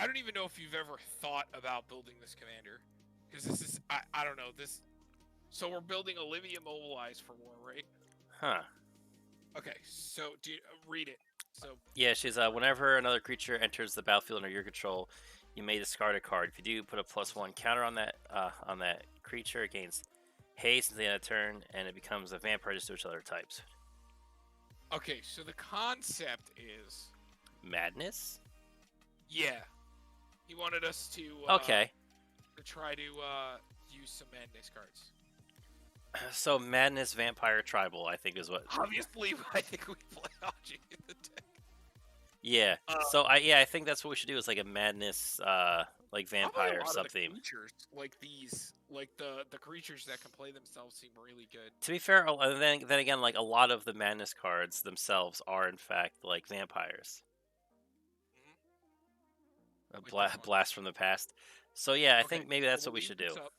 I don't even know if you've ever thought about building this commander, because this is I don't know this. So we're building Olivia Mobilized for war, right? Huh. Okay, so do you, read it. So Yeah, she's whenever another creature enters the battlefield under your control, you may discard a card. If you do, put a +1 counter on that creature. It gains haste at the end of turn, and it becomes a vampire to switch other types. okay, so the concept is, Madness? yeah, he wanted us Okay. to try to use some madness cards. So Madness Vampire Tribal, I think is what. Obviously, I think we play Aji in the deck. Yeah. So I think that's what we should do is like a Madness like Probably a vampire lot of the sub-theme. creatures, like these, like the creatures that can play themselves, seem really good. To be fair, then again, like a lot of the Madness cards themselves are in fact like vampires. Like this one. Blast from the past. So yeah, I Okay, think maybe so that's we'll what we leave should this do. up.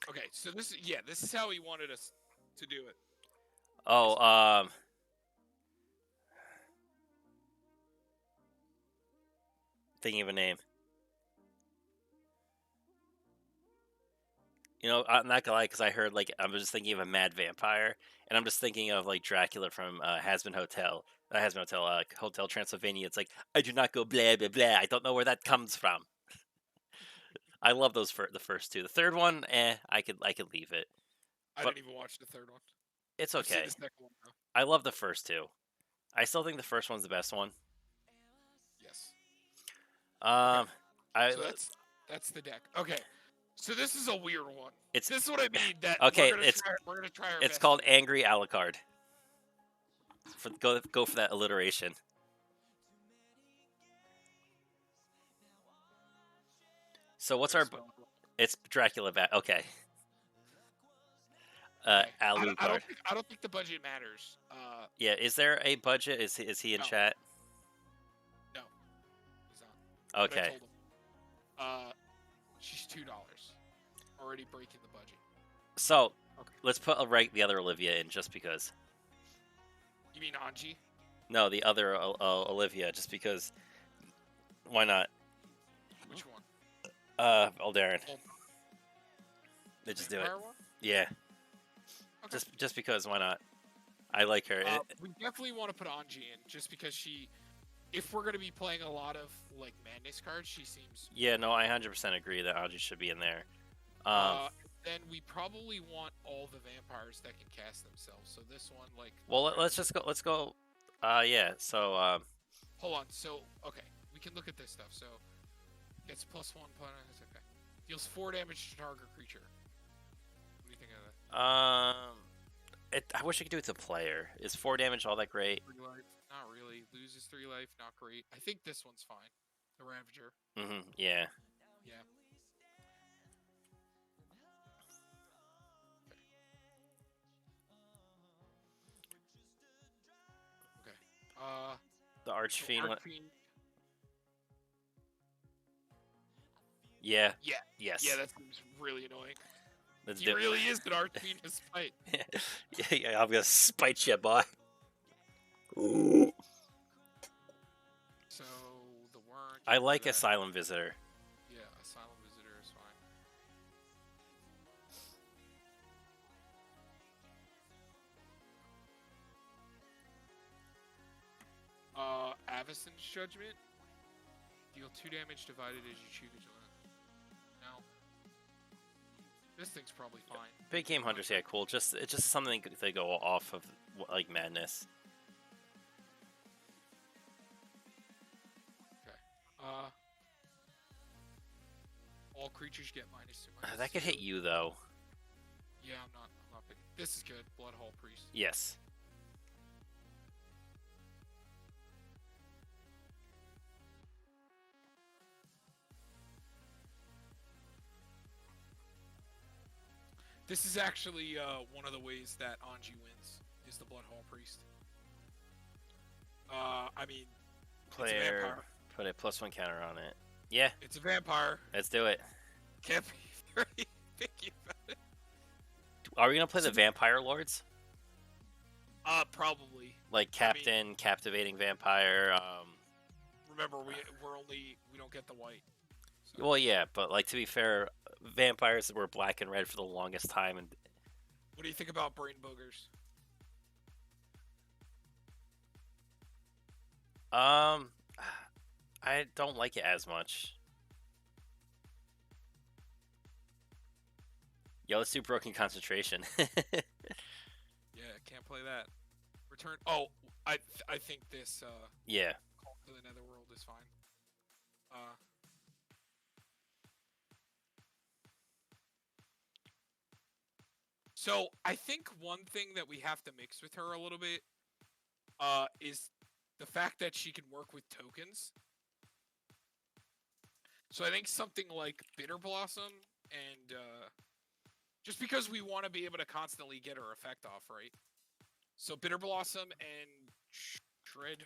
Okay, so this is how he wanted us to do it. Oh, thinking of a name. You know, I'm not gonna lie, because I heard like I'm just thinking of a mad vampire, and I'm just thinking of like Dracula from Has Been Hotel, Hotel Transylvania. It's like I do not go blah blah blah. I don't know where that comes from. I love those for the first two. The third one, I could leave it, I but didn't even watch the third one. it's I've seen the okay. second one though. I love the first two. I still think the first one's the best one. Yes. Okay. Um, I So that's the deck. Okay. So this is a weird one. it's This is what I mean. That okay. we're gonna try our It's best. called Angry Alucard. Go for that alliteration. So what's our? It's Dracula. Okay. Okay. Alucard. I don't think the budget matters. Yeah. Is there a budget? Is he in No. chat? No, he's not. But I Okay. told him. She's $2. Already breaking the budget. So Okay. let's put the other Olivia in just because. You mean Anji? No, the other Olivia, just because. Why not? Which one? Aldarin. Oh, They just do it. Vampire one? Yeah. Okay. Just because. Why not? I like her. We definitely want to put Anji in, just because she. If we're gonna be playing a lot of like madness cards, she seems. Yeah. No, I 100% agree that Audrey should be in there. Then we probably want all the vampires that can cast themselves. So this one, like. Well, let's just go. Let's go. Yeah. So. Hold on. So okay, we can look at this stuff. So gets +1 opponent. It's okay. Deals 4 damage to target creature. What do you think of that? I wish I could do it to player. Is 4 damage all that great? 3 life. Not really. Loses 3 life. Not great. I think this one's fine. The Ravager. Yeah. Yeah. Okay. The Archfiend. Archfiend. Yeah. Yeah. Yes. Yeah, that seems really annoying. Let's He do really is an Archfiend to spite. Yeah, I'm gonna spite you, boy. So the Wurm. I like Asylum Visitor. Yeah, Asylum Visitor is fine. Avacyn's Judgment. Deal 2 damage divided as you choose one. No. This thing's probably fine. Big Game Hunters, yeah, cool. It's just something they go off of like madness. Okay. All creatures get -2/-2. That could hit you though. Yeah, I'm not picking. This is good. Bloodhall Priest. Yes. This is actually one of the ways that Anji wins, is the Bloodhall Priest. I mean, Player, put a +1 counter on it. Yeah. It's a vampire. Let's do it. Can't be very picky about it. Are we gonna play the Vampire Lords? Probably. Like Captain, Captivating Vampire. Remember, we don't get the white. So. Well, yeah, but like to be fair, vampires were black and red for the longest time, and What do you think about brain boogers? um, I don't like it as much. Yo, let's do broken concentration. Yeah, can't play that. Return. Oh, I think this Yeah. call to the netherworld is fine. Uh, so I think one thing that we have to mix with her a little bit is the fact that she can work with tokens. So I think something like Bitter Blossom and just because we want to be able to constantly get her effect off, right? So Bitter Blossom and Dread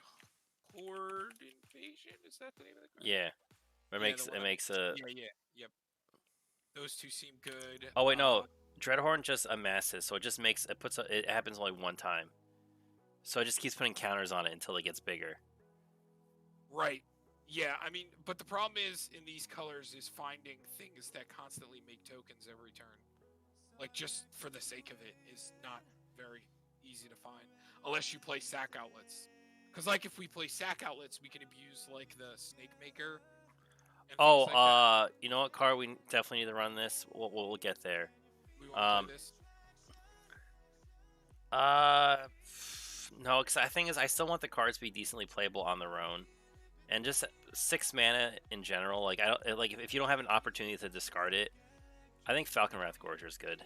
Horde Invasion, is that the name of the card? Yeah. Yeah, It makes a. yep. Those two seem good. Oh wait, no. Dreadhorn just amasses, so it just makes it puts it happens only one time. So it just keeps putting counters on it until it gets bigger. Right. Yeah, I mean, but the problem is in these colors is finding things that constantly make tokens every turn. Like just for the sake of it is not very easy to find unless you play sack outlets. Because like if we play sack outlets, we can abuse like the snake maker. And Oh, things like that. you know what, Car? We definitely need to run this. We'll get there. We want to play this. Uh, no, because I think is I still want the cards to be decently playable on their own, and just 6 mana in general. Like I don't like if you don't have an opportunity to discard it, I think Falcon Wrathgorger is good.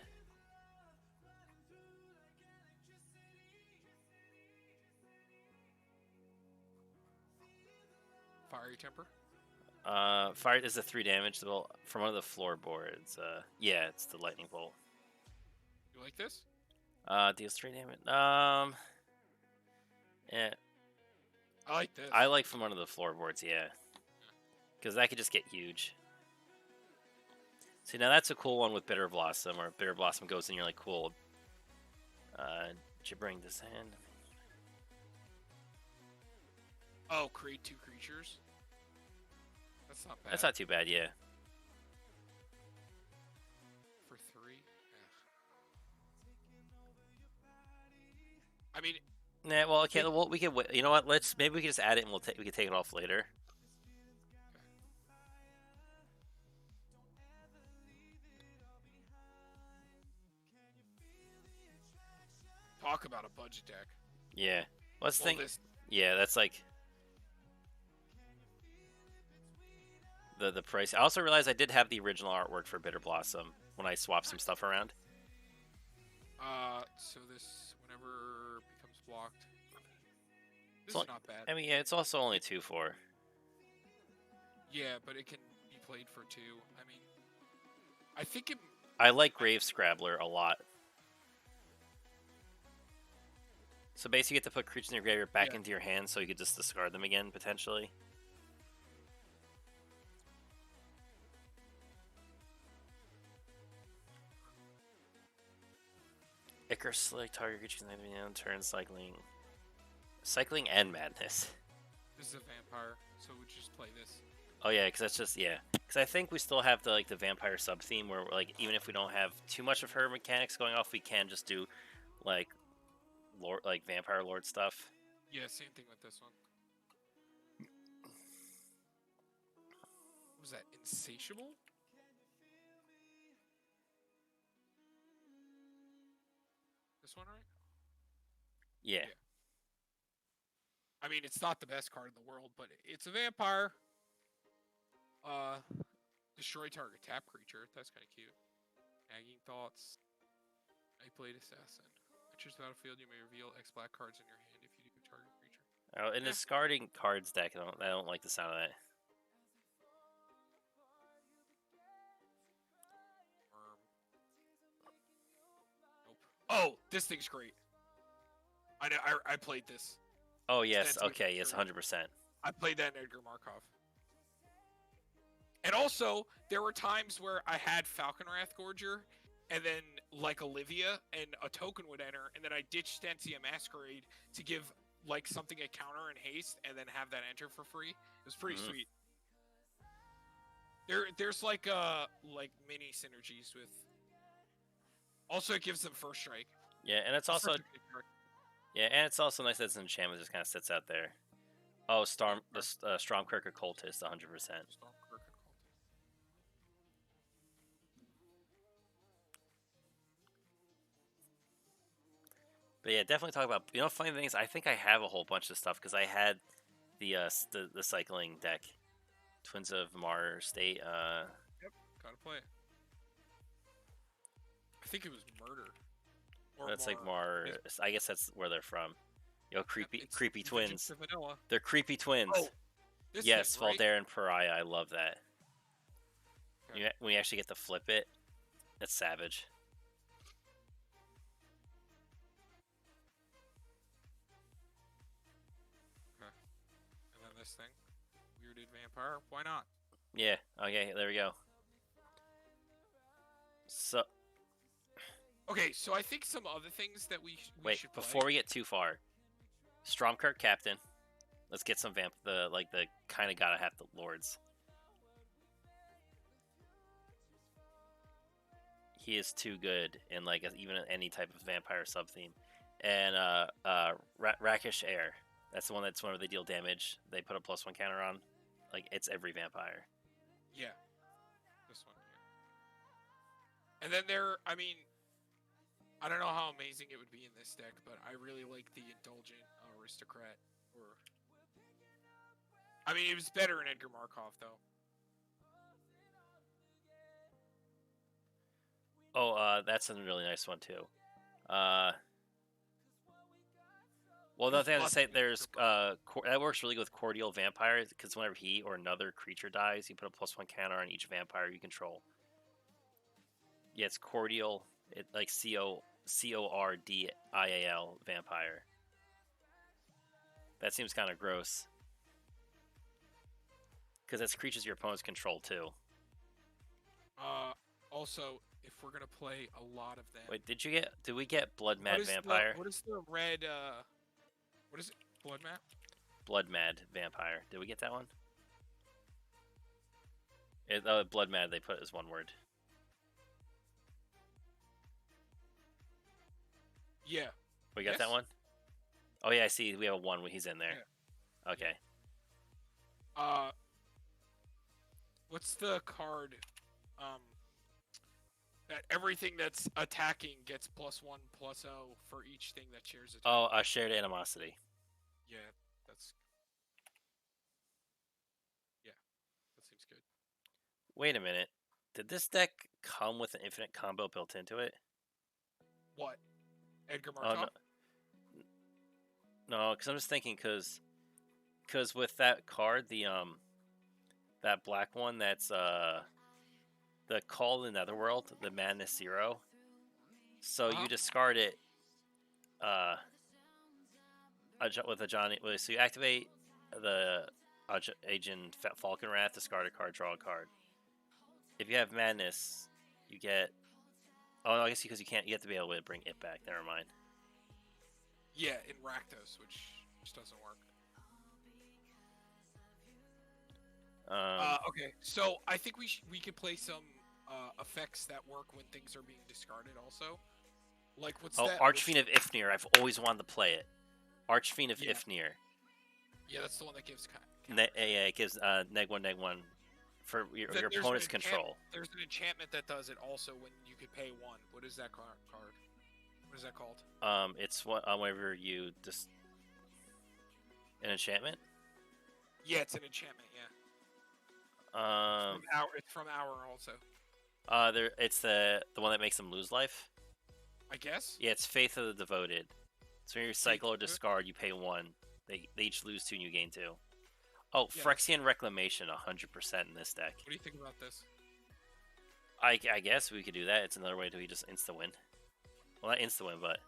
Fiery Temper. Fire is a 3 damage from one of the floorboards. Yeah, it's the lightning bolt. You like this? Deals 3 damage. Yeah. I like this. I like from one of the floorboards, yeah. Because that could just get huge. See, now that's a cool one with Bitter Blossom, or Bitter Blossom goes in, you're like, cool. Did you bring this in? Oh, create 2 creatures? That's not bad. That's not too bad, yeah. For 3? I mean... Nah, well, okay, well, we can wait. You know what, maybe we can just add it and we can take it off later. Talk about a budget deck. Yeah. Let's think. Yeah, that's like the price. I also realized I did have the original artwork for Bitter Blossom when I swapped some stuff around. So this whenever becomes blocked. This is not bad. I mean, yeah, it's also only 2/4. Yeah, but it can be played for 2. I mean, I think it. I like Grave Scrabbler a lot. So basically, you get to put creatures in your graveyard back into your hand, so you could just discard them again potentially. Icarus Slick, target creature can turn cycling and madness. This is a vampire, so we just play this. Oh yeah, because that's just because I think we still have the vampire sub theme where like even if we don't have too much of her mechanics going off, we can just do like lord vampire lord stuff. Yeah, same thing with this one. What was that? Insatiable? This one, right? Yeah. I mean, it's not the best card in the world, but it's a vampire. Destroy target tap creature. That's kind of cute. Nagging Thoughts. Nightblade Assassin. Enters the battlefield, you may reveal X black cards in your hand if you do target creature. Oh, in discarding cards deck, I don't like the sound of that. Nope. Oh, this thing's great. I know. I played this. Oh yes. Okay. Yes. 100%. I played that in Edgar Markov. And also, there were times where I had Falcon Wrathgorger, and then, like Olivia, and a token would enter, and then I ditched Stensia Masquerade to give like something a counter and haste, and then have that enter for free. It was pretty Mhm. sweet. There's like mini synergies with. Also, it gives them first strike. Yeah, and it's It's such also a good card. nice that it's an enchantment just kind of sits out there. Oh, Yeah, the Stormkirk Occultist, 100%. Stormkirk and Cultist. But yeah, definitely talk about. Funny thing is, I think I have a whole bunch of stuff because I had the cycling deck, Twins of Mars State. Yep, gotta play it. I think it was Murder. Or That's like Mar. Mars. I guess that's where they're from. Creepy It's creepy Vengeance twins. of Vanilla. They're creepy twins. Oh, this Yes, thing, right? Valder and Pariah. I love that. Okay. When you actually get to flip it, that's savage. Okay. And then this thing, Weirded Vampire. Why not? Yeah. Okay. There we go. So Okay, so I think some other things that we wait, should play. before we get too far, Stromkirk Captain. Let's get some the kind of gotta have the lords. He is too good in like even any type of vampire sub theme. And Rakish Air. That's the one that's whenever they deal damage, they put a +1 counter on. Like it's every vampire. Yeah. This one here. And then I mean, I don't know how amazing it would be in this deck, but I really like the Indulgent Aristocrat. I mean, it was better in Edgar Markov, though. Oh, that's a really nice one too. Well, another thing I have to say, there's that works really good with Cordial Vampire because whenever he or another creature dies, you put a +1 counter on each vampire you control. Yeah, it's Cordial, like Cordial Vampire. That seems kind of gross because that's creatures your opponents control too. Also, if we're gonna play a lot of them. Wait, did we get Blood Mad Vampire? What is the red? What is it? Blood Mad? Blood Mad Vampire. Did we get that one? Blood Mad they put as one word. Yeah. We got that one? Oh yeah, I see. We have a 1 when he's in there. Yeah. Okay. What's the card? That everything that's attacking gets +1/+0 for each thing that shares attack. Oh, Shared Animosity. Yeah, that seems good. Wait a minute. Did this deck come with an infinite combo built into it? What? Edgar Markov? No, because I'm just thinking because with that card, that black one that's the Call in the Netherworld, the Madness 0. So you discard it with a Johnny. So you activate the Agent Falcon Wrath, discard a card, draw a card. If you have Madness, you get. Oh no, I guess because you can't. You have to be able to bring it back. Never mind. Yeah, in Rakdos, which doesn't work. Okay, so I think we could play some effects that work when things are being discarded. Also, like what's that? Archfiend of Ifnir. I've always wanted to play it. Archfiend of Ifnir. Yeah, that's the one that gives. It gives -1/-1 for your opponent's control. There's an enchantment that does it also when you could pay 1. What is that card? What is that called? It's whenever you just an enchantment. Yeah, it's an enchantment. Yeah. It's from Hour also. It's the one that makes them lose life. I guess. Yeah, it's Faith of the Devoted. So when you cycle or discard, you pay 1. They each lose 2 and you gain 2. Oh, yeah. Phyrexian Reclamation, 100% in this deck. What do you think about this? I guess we could do that. It's another way to just insta win. Well, not insta win, but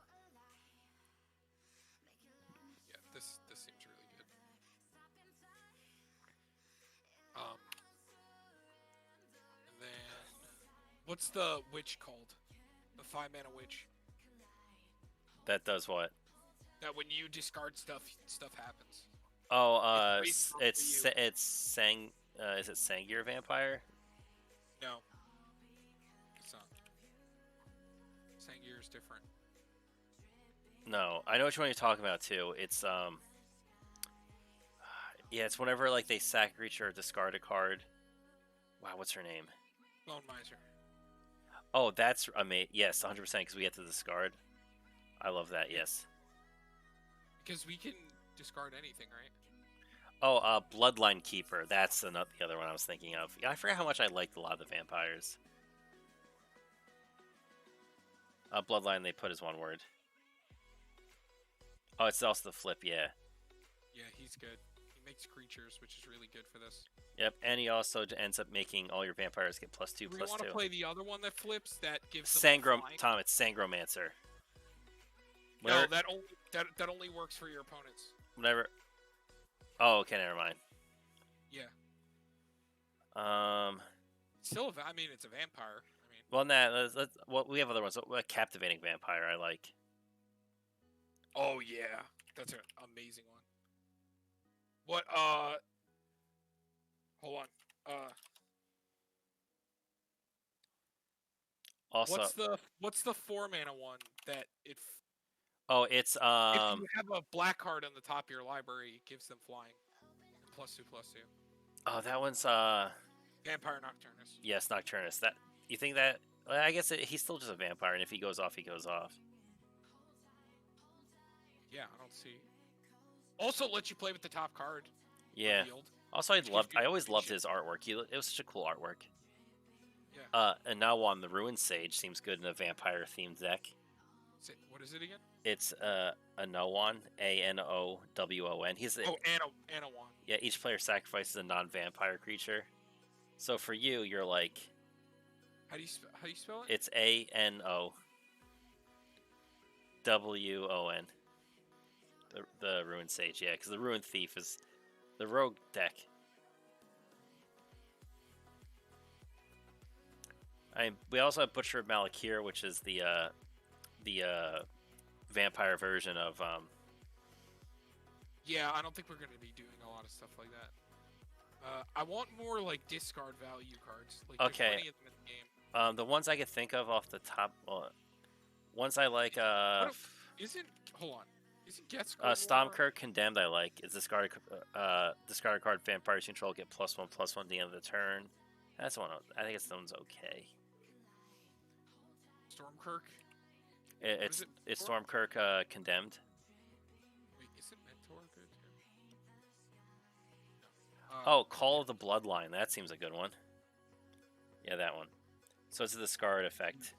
yeah, this seems really good. And then what's the witch called? The 5-mana witch. That does what? that when you discard stuff, stuff happens. Oh, It's based off of you. it's Sang. Is it Sangir Vampire? No, it's not. Sangir is different. No, I know which one you're talking about too. It's yeah, it's whenever like they sack a creature or discard a card. Wow, what's her name? Bone Miser. Oh, that's amazing. Yes, 100% because we get to discard. I love that. Yeah. Yes. Because we can discard anything, right? Oh, Bloodline Keeper. That's the other one I was thinking of. Yeah, I forgot how much I liked a lot of the vampires. Bloodline they put as one word. Oh, it's also the flip. Yeah. Yeah, he's good. He makes creatures, which is really good for this. Yep, and he also ends up making all your vampires get +2/+2. Do we want to play the other one that flips that gives them Sangrom. flying? Tom, it's Sangromancer. No, that only works for your opponents. Whenever. Oh, okay, never mind. Yeah. Still, I mean, it's a vampire. I mean. Well, well, we have other ones. A captivating vampire, I like. Oh yeah, that's an amazing one. What? Hold on. Also, what's the 4-mana one that it? Oh, it's If you have a black card on the top of your library, it gives them flying. +2/+2. Oh, that one's Vampire Nocturnus. Yes, Nocturnus. That you think that? Well, I guess he's still just a vampire, and if he goes off, he goes off. Yeah, I don't see. Also, lets you play with the top card. Yeah. Revealed, also, I always loved his artwork. It was such a cool artwork. Yeah. And now on the Ruin Sage seems good in a vampire themed deck. What is it again? It's Anowon, Anowon. He's Anowon. Yeah, each player sacrifices a non-vampire creature. So for you, you're like. How do you spell it? It's Anowon. The Ruin Sage, yeah, because the Ruin Thief is the rogue deck. We also have Butcher of Malakir, which is the vampire version of. Yeah, I don't think we're going to be doing a lot of stuff like that. I want more like discard value cards. Like, okay. There's plenty of them in the game. The ones I can think of off the top, ones I like. Hold on. Isn't Getz Stormkirk Condemned I like. It's discard a card vampires control get +1/+1 at the end of the turn. That's one. I think that one's okay. Stormkirk. It's Stormkirk Condemned. Wait, isn't Mentor good too? Oh, Call of the Bloodline. That seems a good one. Yeah, that one. So it's a discard effect.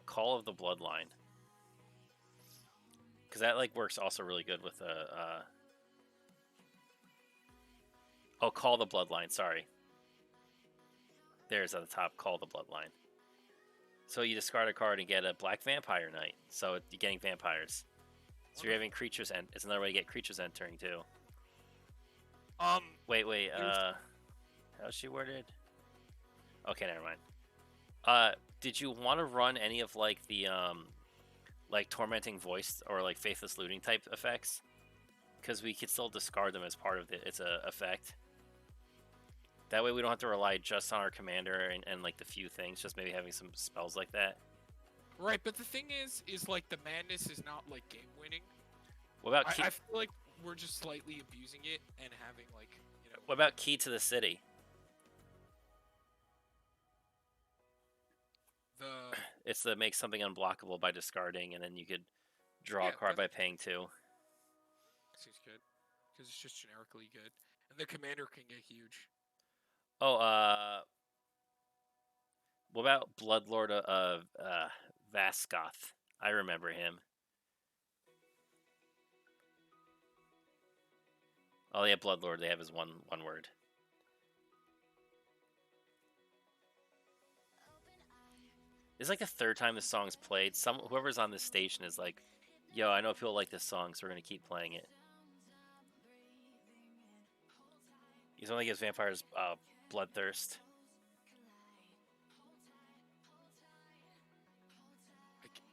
Call of the Bloodline. Because that works also really good with Oh, Call the Bloodline. Sorry. There's at the top. Call the Bloodline. So you discard a card and get a Black Vampire Knight. So you're getting vampires. So you're having creatures, and it's another way to get creatures entering too. Wait. How's she worded? Okay, never mind. Did you want to run any of the Tormenting Voice or Faithless Looting type effects? Because we could still discard them as part of its effect. That way we don't have to rely just on our commander and the few things, just maybe having some spells like that. Right, but the thing is the madness is not game winning. What about I feel like we're just slightly abusing it and having What about Key to the City? It's to make something unblockable by discarding, and then you could draw a card by paying 2. Seems good, because it's just generically good, and the commander can get huge. Oh, what about Bloodlord of Vaskoth? I remember him. Oh yeah, Bloodlord. They have his one word. It's the third time this song's played. Whoever's on this station is like, "Yo, I know people like this song, so we're gonna keep playing it." He's only gives vampires bloodthirst.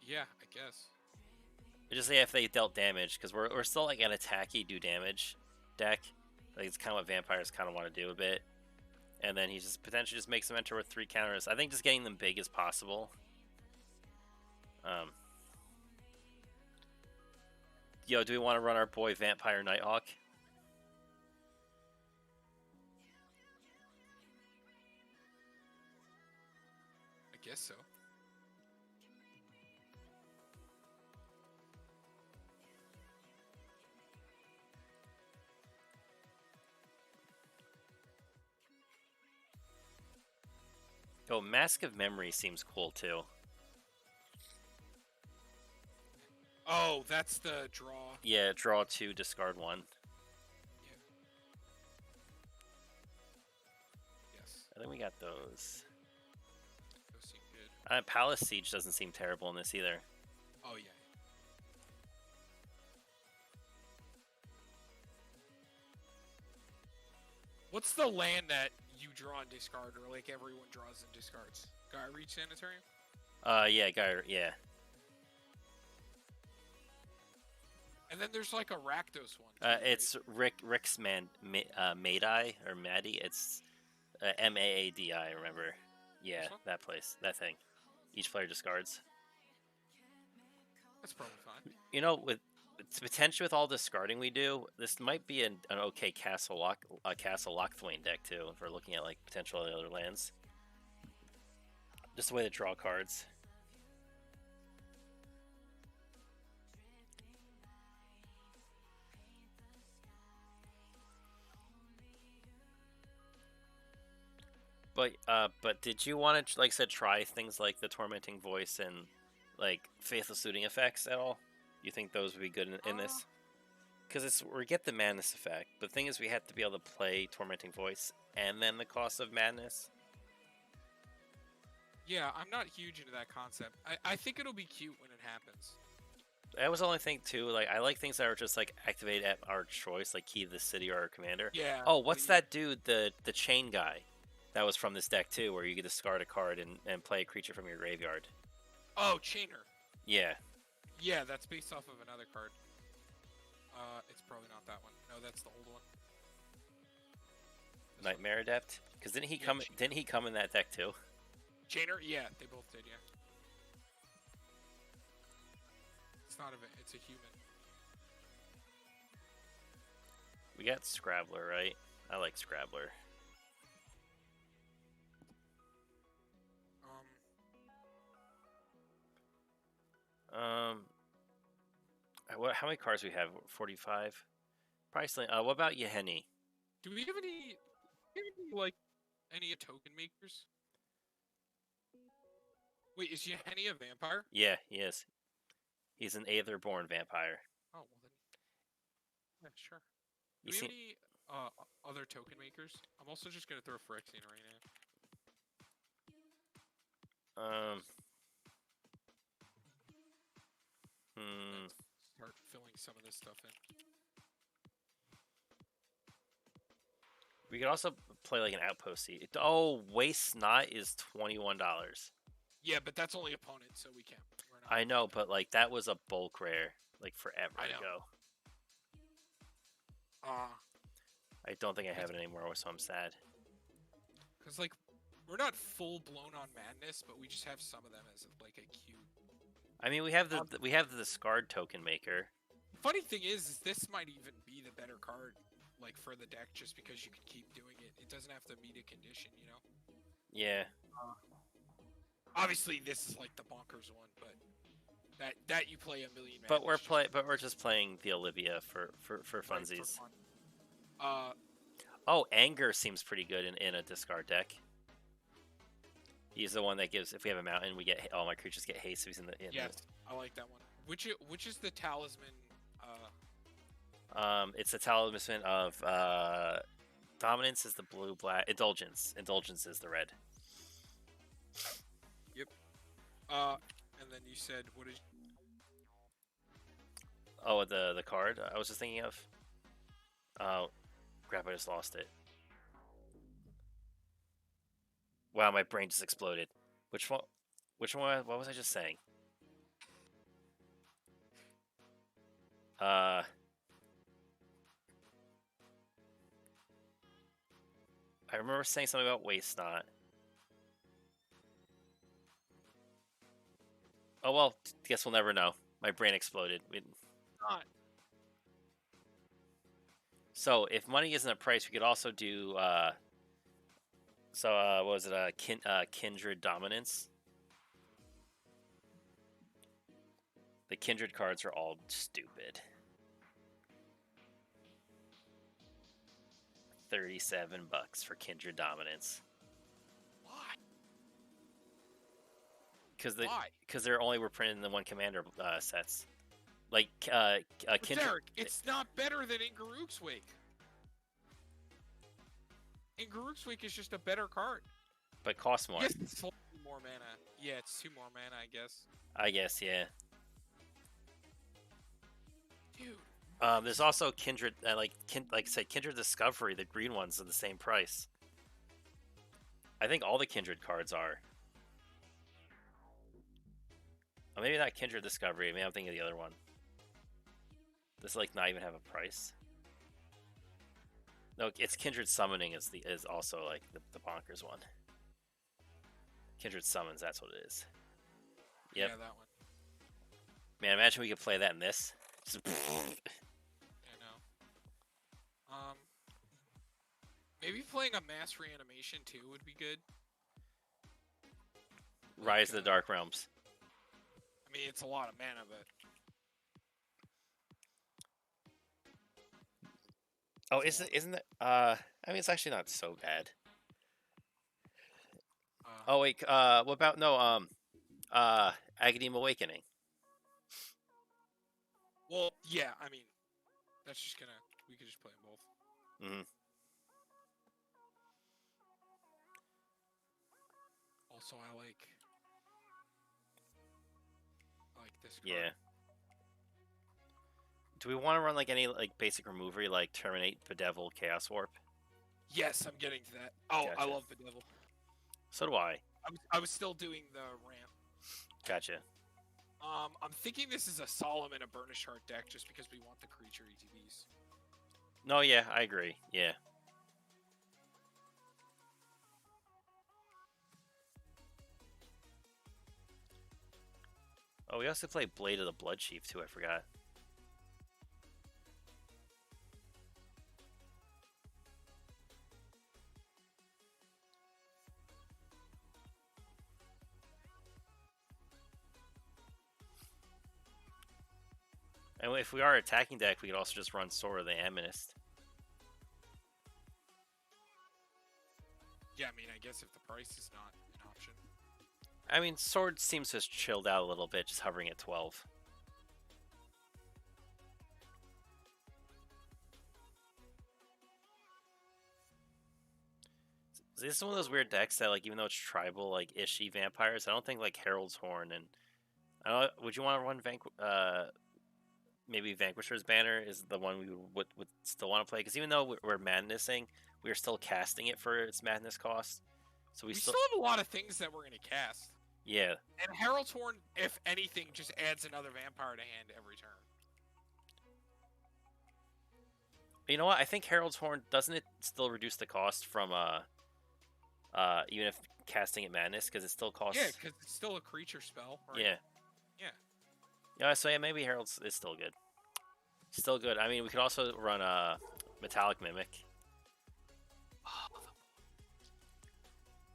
Yeah, I guess. Just say if they dealt damage, because we're still like an attacky do damage deck. Like it's kind of what vampires kind of want to do a bit. And then he just potentially just makes them enter with 3 counters. I think just getting them big is possible. Yo, do we want to run our boy Vampire Nighthawk? I guess so. Oh, Mask of Memory seems cool too. Oh, that's the draw. Yeah, draw 2, discard 1. Yeah. Yes. I think we got those. Those seem good. Palace Siege doesn't seem terrible in this either. Oh yeah. What's the land that you draw and discard, or like everyone draws and discards? Reach Sanitarium? Yeah, yeah. And then there's like a Rakdos one. Too, It's Rick's Maadi or Maddie. It's Maadi. Remember? Yeah, that place, that thing. Each player discards. That's probably fine. You know, with potentially with all discarding we do, this might be an okay Castle Lochthwain deck too. If we're looking at like potential other lands, just the way to draw cards. But did you want to, like I said, try things like the Tormenting Voice and like Faithless Looting effects at all? You think those would be good in this? Because we get the Madness effect, but the thing is we have to be able to play Tormenting Voice and then the cost of Madness. Yeah, I'm not huge into that concept. I think it'll be cute when it happens. That was the only thing too. Like I like things that are just like activate at our choice, like key to the city or our commander. Yeah. Oh, what's that dude? The chain guy. That was from this deck too, where you get to discard a card and play a creature from your graveyard. Oh, Chainer. Yeah. Yeah, that's based off of another card. It's probably not that one. No, that's the old one. Nightmare Adept. Because didn't he come? Didn't he come in that deck too? Chainer? Yeah, they both did. Yeah. It's not it's a human. We got Scrabbler, right? I like Scrabbler. How many cards we have? 45. Priceline. What about Yeheni? Do we have any like any token makers? Wait, is Yeheni a vampire? Yeah, he is. He's an Aetherborn vampire. Oh well then. Yeah, sure. Do we have any other token makers? I'm also just gonna throw Phyrexian right now. Start filling some of this stuff in. We could also play like an outposty. Oh, Waste Not is $21. Yeah, but that's only opponent, so we can't. I know, but like that was a bulk rare, like forever ago. I don't think I have it anymore, so I'm sad. Cause like we're not full blown on Madness, but we just have some of them as like a cute. I mean, we have the discard token maker. Funny thing is this might even be the better card, like for the deck, just because you can keep doing it. It doesn't have to meet a condition, you know. Yeah. Obviously, this is like the bonkers one, but that you play a million. But we're just playing the Olivia for funsies. Right, for fun. Oh, Anger seems pretty good in a discard deck. He's the one that gives, if we have a mountain, we get all my creatures get haste. So he's in the yes, I like that one. Which is the talisman? It's the talisman of dominance is the blue, black. Indulgence is the red. Yep. And then you said what is? Oh, the card I was just thinking of. Oh, crap! I just lost it. Wow, my brain just exploded. Which one? What was I just saying? Uh, I remember saying something about waste not. Oh well, guess we'll never know. My brain exploded. Not. So if money isn't a price, we could also do. What was it? Kindred dominance. The kindred cards are all stupid. 37 bucks for kindred dominance. Why? Because Why? they're only were printed in the one commander sets. Like But kindred. Derek, it's not better than Ingaruk's Wake. Ingaruk's Wake is just a better card. But costs more. Yes, it's slightly more mana. Yeah, it's 2 more mana, I guess. I guess, yeah. Dude. There's also Kindred, Kindred Discovery. The green ones are the same price. I think all the Kindred cards are. Oh, maybe not Kindred Discovery. Maybe I'm thinking of the other one. Does like not even have a price? No, it's Kindred Summoning is also like the bonkers one. Kindred Summons, that's what it is. Yep. Yeah, that one. Man, imagine we could play that in this. I know. Maybe playing a mass reanimation too would be good. Rise of the Dark Realms. I mean, it's a lot of mana, but. Oh, isn't it? I mean, it's actually not so bad. Oh wait, what about Academe Awakening? Well, yeah, I mean, that's just gonna. We could just play them both. Mm-hmm. Also, I like this card. Yeah. Do we want to run like any like basic removery like Terminate, Bedevil, Chaos Warp? Yes, I'm getting to that. Oh, Gotcha. I love the devil. So do I. I was still doing the ramp. Gotcha. I'm thinking this is a Solemn and a Burnished Heart deck just because we want the creature ETBs. No, yeah, I agree. Yeah. Oh, we also play Blade of the Blood Chief too. I forgot. And if we are attacking deck, we could also just run Sword of the Amethyst. Yeah, I mean, I guess if the price is not an option. I mean, Sword seems to have chilled out a little bit, just hovering at 12. This is one of those weird decks that, like, even though it's tribal, like, ishy vampires, I don't think, like, Herald's Horn and... I don't know, would you want to run maybe Vanquisher's Banner is the one we would still want to play? Because even though we're madnessing, we are still casting it for its madness cost. So we still have a lot of things that we're going to cast. Yeah. And Herald's Horn, if anything, just adds another vampire to hand every turn. You know what? I think Herald's Horn, doesn't it still reduce the cost from even if casting at madness, because it still costs. Yeah, because it's still a creature spell. Right? Yeah. Yeah. Yeah. So yeah, maybe Herald's is still good. Still good. I mean, we could also run Metallic Mimic.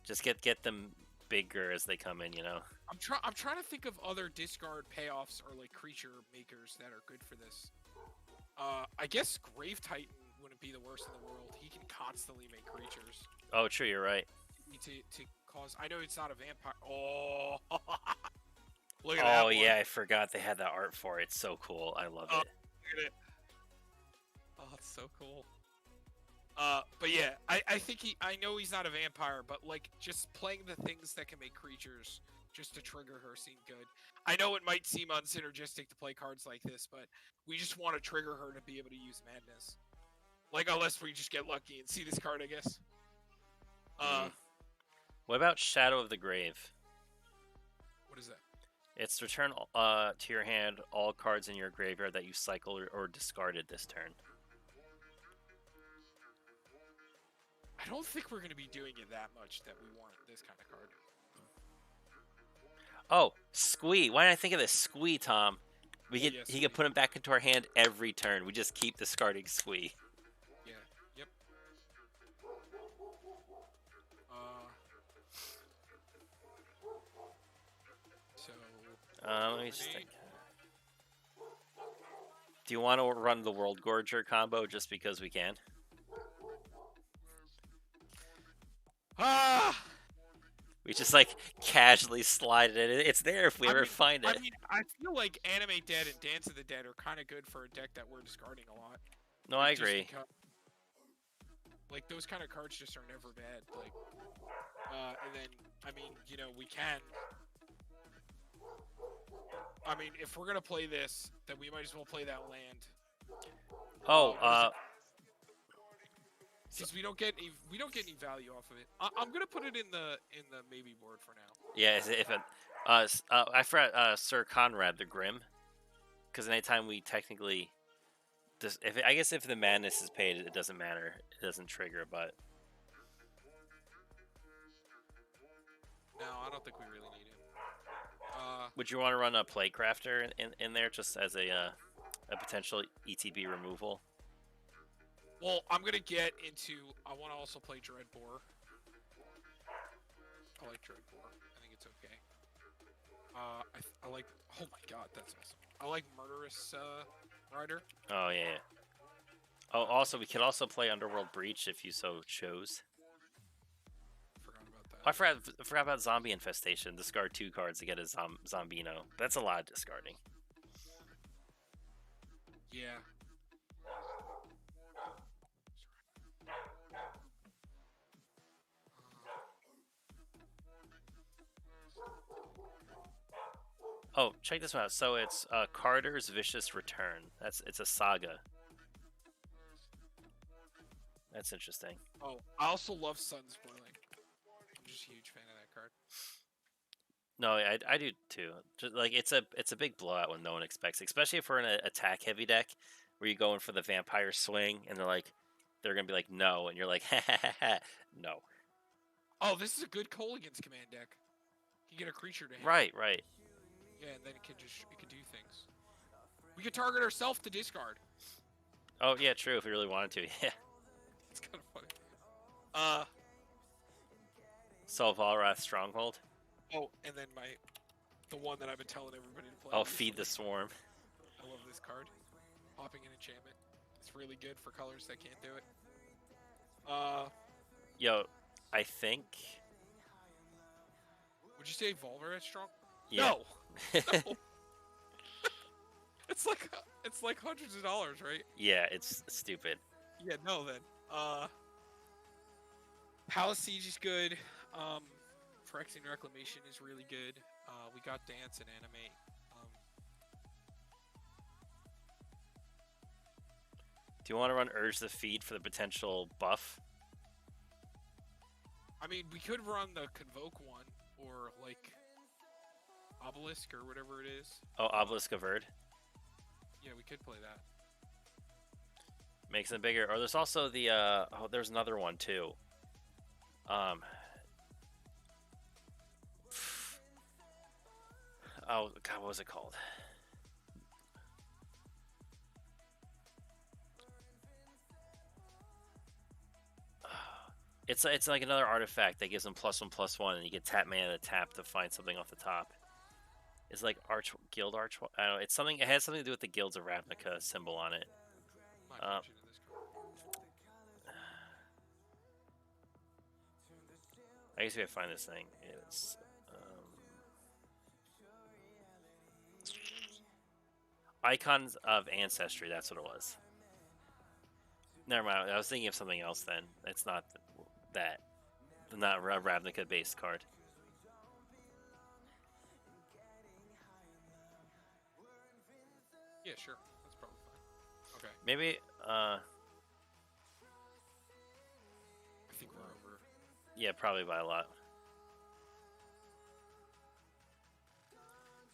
Just get them bigger as they come in, you know. I'm trying to think of other discard payoffs or like creature makers that are good for this. I guess Grave Titan wouldn't be the worst in the world. He can constantly make creatures. Oh, true. You're right. To cause, I know it's not a vampire. Oh, look at that. Oh yeah, I forgot they had that art for it. It's so cool. I love it. Look at it. Oh, it's so cool. But yeah, I think I know he's not a vampire, but like just playing the things that can make creatures just to trigger her seem good. I know it might seem unsynergistic to play cards like this, but we just want to trigger her to be able to use madness. Like unless we just get lucky and see this card, I guess. What about Shadow of the Grave? What is that? It's return to your hand all cards in your graveyard that you cycled or discarded this turn. I don't think we're going to be doing it that much that we want this kind of card. Oh, Squee. Why didn't I think of this? Squee, Tom. He Yes, could put him back into our hand every turn. We just keep discarding Squee. Yeah. Yep. So. Let me just think. Do you want to run the World Gorger combo just because we can? Ah! We just like casually slide it in. It's there if we ever find it. I mean, I feel like Animate Dead and Dance of the Dead are kind of good for a deck that we're discarding a lot. No, Like, I agree. because, like those kind of cards just are never bad. Like, and then I mean, you know, we can. I mean, if we're gonna play this, then we might as well play that land. Oh, because we don't get any value off of it. I'm gonna put it in the maybe board for now. yeah. If it, I forgot Sir Conrad the Grim, because anytime we technically, I guess if the madness is paid, it doesn't matter. It doesn't trigger, but. No, I don't think we really need it. Would you want to run a Playcrafter in there just as a potential ETB removal? Well, I'm gonna get into. I want to also play Dreadbore. I like Dreadbore. I think it's okay. I like. Oh my god, that's awesome. I like Murderous Rider. Oh yeah. Oh, also we could also play Underworld Breach if you so chose. Forgot about that. I forgot about Zombie Infestation. Discard 2 cards to get a Zombino. That's a lot of discarding. Yeah. Oh, check this one out. So it's Carter's Vicious Return. It's a saga. That's interesting. Oh, I also love Sun Spoiling. I'm just a huge fan of that card. No, I do too. Just like it's a big blowout when no one expects, especially if we're in an attack heavy deck where you're going for the vampire swing and they're gonna be like no, and you're like ha ha ha ha no. Oh, this is a good Colligan's command deck. You get a creature to hand. Right. Yeah, and then it can do things. We could target ourselves to discard. Oh yeah, true. If we really wanted to, yeah. It's kind of funny. Solvalrath Stronghold. Oh, and then the one that I've been telling everybody to play. Oh, Feed the Swarm. I love this card. Hopping an enchantment. It's really good for colors that can't do it. Yo, I think. Would you say Volver is strong? Yeah. No. No. It's like hundreds of dollars, right? Yeah, it's stupid. Yeah, no then. Palace Siege is good. Phyrexian Reclamation is really good. We got Dance and Animate. Do you want to run Urge the Feed for the potential buff? I mean, we could run the Convoke one, or like Obelisk or whatever it is. Oh, Obelisk Averred. Yeah, we could play that. Makes them bigger. Or there's also the there's another one too. Oh god, what was it called? It's like another artifact that gives them +1/+1, and you get tap mana to tap to find something off the top. It's like Guild Arch. I don't know. It's something. It has something to do with the Guilds of Ravnica symbol on it. I guess we have to find this thing. It's Icons of Ancestry. That's what it was. Never mind. I was thinking of something else. Then it's not that. Not a Ravnica based card. Yeah, sure. That's probably fine. Okay. Maybe. I think we're over. Yeah, probably by a lot.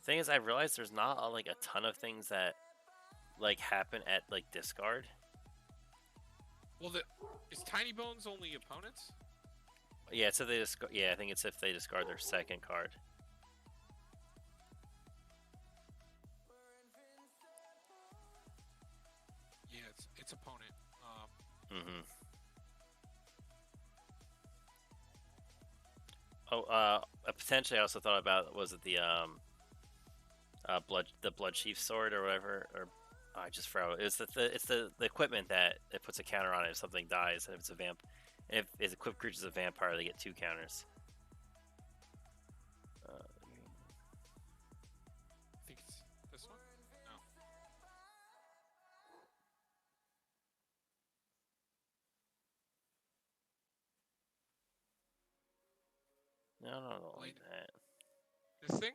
Thing is, I realized there's not like a ton of things that like happen at like discard. Well, is Tiny Bones only opponents? Yeah, it's if they discard. Yeah, I think it's if they discard their second card. Yeah, it's opponent. Mm-hmm. Oh, potentially I also thought about was it the blood chief sword or whatever, or I just forgot. It's the equipment that it puts a counter on it if something dies, and if it's a vamp, and if it's equipped creature's a vampire, they get 2 counters. Uh, I think it's this one. No. no, no, no, like Blade. that. This thing.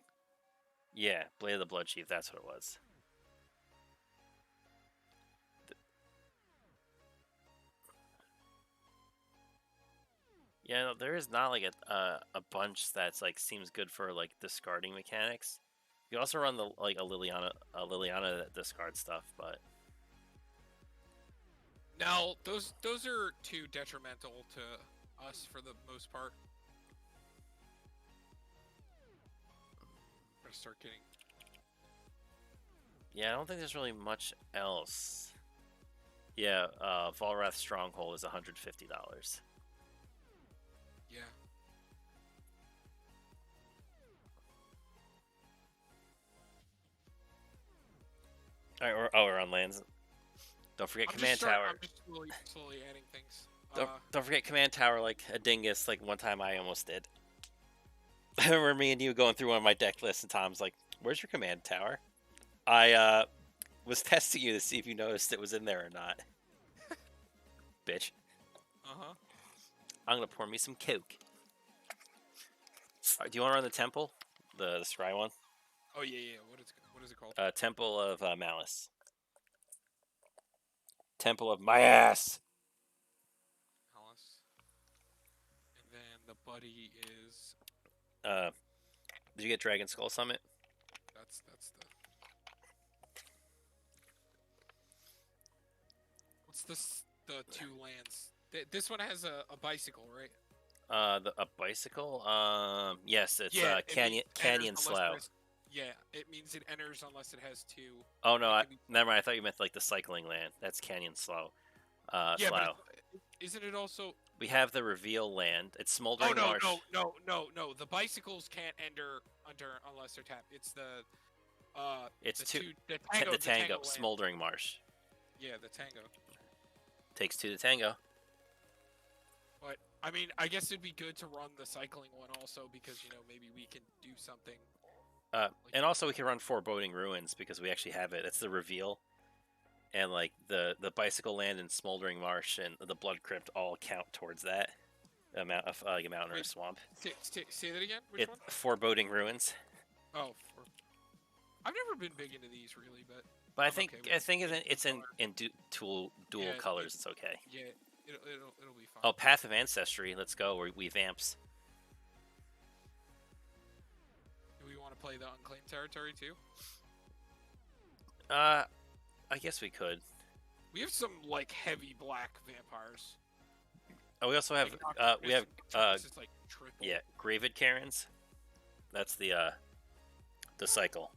Yeah, Blade of the Blood Chief. That's what it was. Yeah, no, there is not like a bunch that's like seems good for like discarding mechanics. You can also run the like a Liliana that discards stuff, but Now, those are too detrimental to us for the most part. Gotta start getting. yeah, I don't think there's really much else. Yeah, Volrath Stronghold is $150. Yeah. All right, we're on lands. Don't forget Command Tower. I'm just slowly adding things. Don't forget Command Tower like a dingus. Like one time I almost did. I remember me and you going through one of my deck lists, and Tom's like, "Where's your Command Tower?" I was testing you to see if you noticed it was in there or not. Bitch. Uh-huh. I'm gonna pour me some Coke. Right, do you want to run the temple? The scry one? Oh yeah. What is it called? Temple of Malice. Temple of my ass. Alice. And then the buddy is. Uh, did you get Dragon Skull Summit? That's the. What's this? The 2 lands. This one has a bicycle, right? A bicycle? Yes, it's Yeah. Canyon Slough. Yeah, it means it enters unless it has 2. Oh no, never mind. I thought you meant like the cycling land. That's Canyon Slough. Yeah, Slough. but isn't it also? We have the reveal land. It's Oh Smoldering Marsh. no. The bicycles can't enter under unless they're tapped. It's It's the Tango. land. Smoldering Marsh. Yeah, the tango. Takes 2 to tango. But I mean, I guess it'd be good to run the cycling one also because maybe we can do something. And also we can run Foreboding Ruins because we actually have it. It's the reveal. And like the bicycle land and Smoldering Marsh and the Blood Crypt all count towards that amount of like a mountain or a swamp. Say that again. Which one? Foreboding Ruins. Oh, I've never been big into these really, but I think it's in dual colors. It's okay. Yeah, it'll be fine. Oh, Path of Ancestry. Let's go. We vamps. Do we want to play the unclaimed territory too? I guess we could. We have some like heavy black vampires. Oh, we also have this is like triple. Yeah, Gravid Karens. That's the cycle.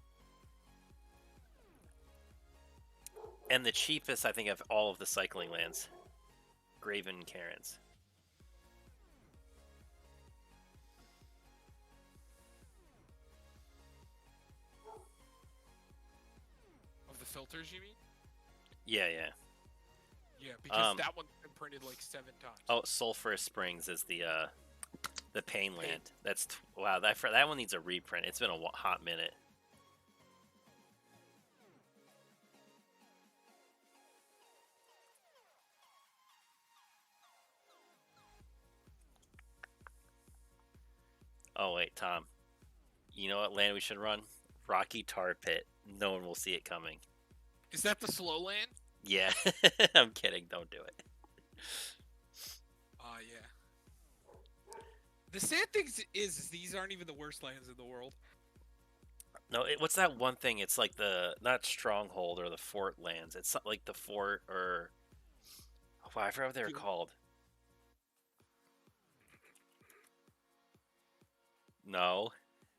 And the cheapest, I think, of all of the cycling lands. Graven Karens. Of the filters, you mean? Yeah. Yeah, because that one's been printed like 7 times. Oh, Sulphurous Springs is the Pain land. That's wow. That one needs a reprint. It's been a hot minute. Oh wait, Tom. You know what land we should run? Rocky Tar Pit. No one will see it coming. Is that the slow land? Yeah, I'm kidding. Don't do it. Yeah. The sad thing is these aren't even the worst lands in the world. No, what's that one thing? It's like the not stronghold or the fort lands. It's not like the fort or oh, I forgot what they were Feel- called. No,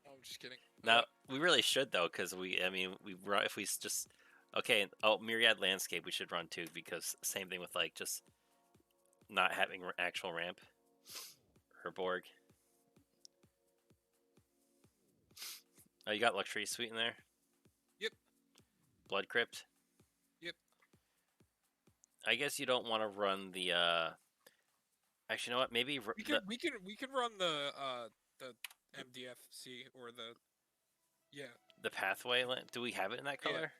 No, I'm just kidding. now we really should though, because I mean, we run if we just okay. Oh, Myriad Landscape, we should run too, because same thing with like just not having actual ramp or Borg. Oh, you got Luxury Suite in there. Yep. Blood Crypt. Yep. I guess you don't want to run the. Actually, you know what? Maybe We can run the MDFC or the yeah. the pathway. Do we have it in that Yeah. color?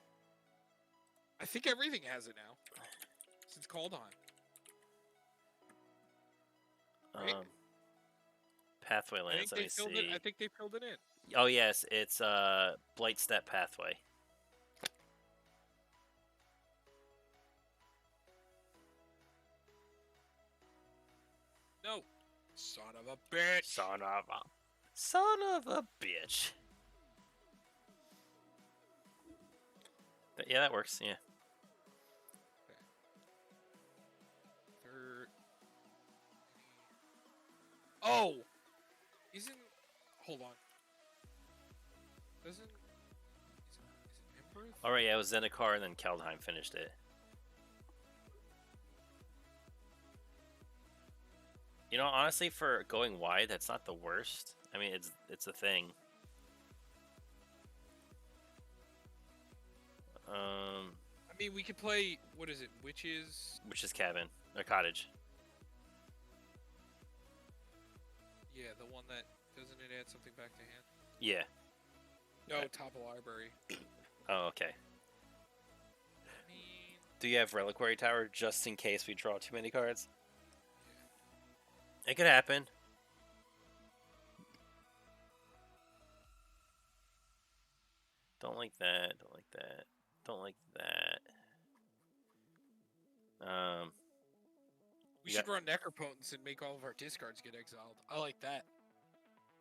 I think everything has it now. Since called on. Right? Pathway I think lands. Let they me filled it. see. I think they filled it in. Oh yes, it's Blight Step Pathway. No. Son of a bitch. Son of a bitch. Yeah, that works. Yeah. Third. Oh! Isn't. Hold on. Doesn't. Is it Emperor? All right. Yeah, it was Zendikar and then Kaldheim finished it. You know, honestly, for going wide, that's not the worst. I mean, it's a thing. I mean, we could play. What is it? Witches. Which is cabin or cottage. Yeah, the one that. Doesn't it add something back to hand? Yeah. No, Right. top of library. Oh, okay. I mean. Do you have Reliquary Tower just in case we draw too many cards? It could happen. Don't like that. Don't like that. Don't like that. We You should got- run Necropotence and make all of our discards get exiled. I like that.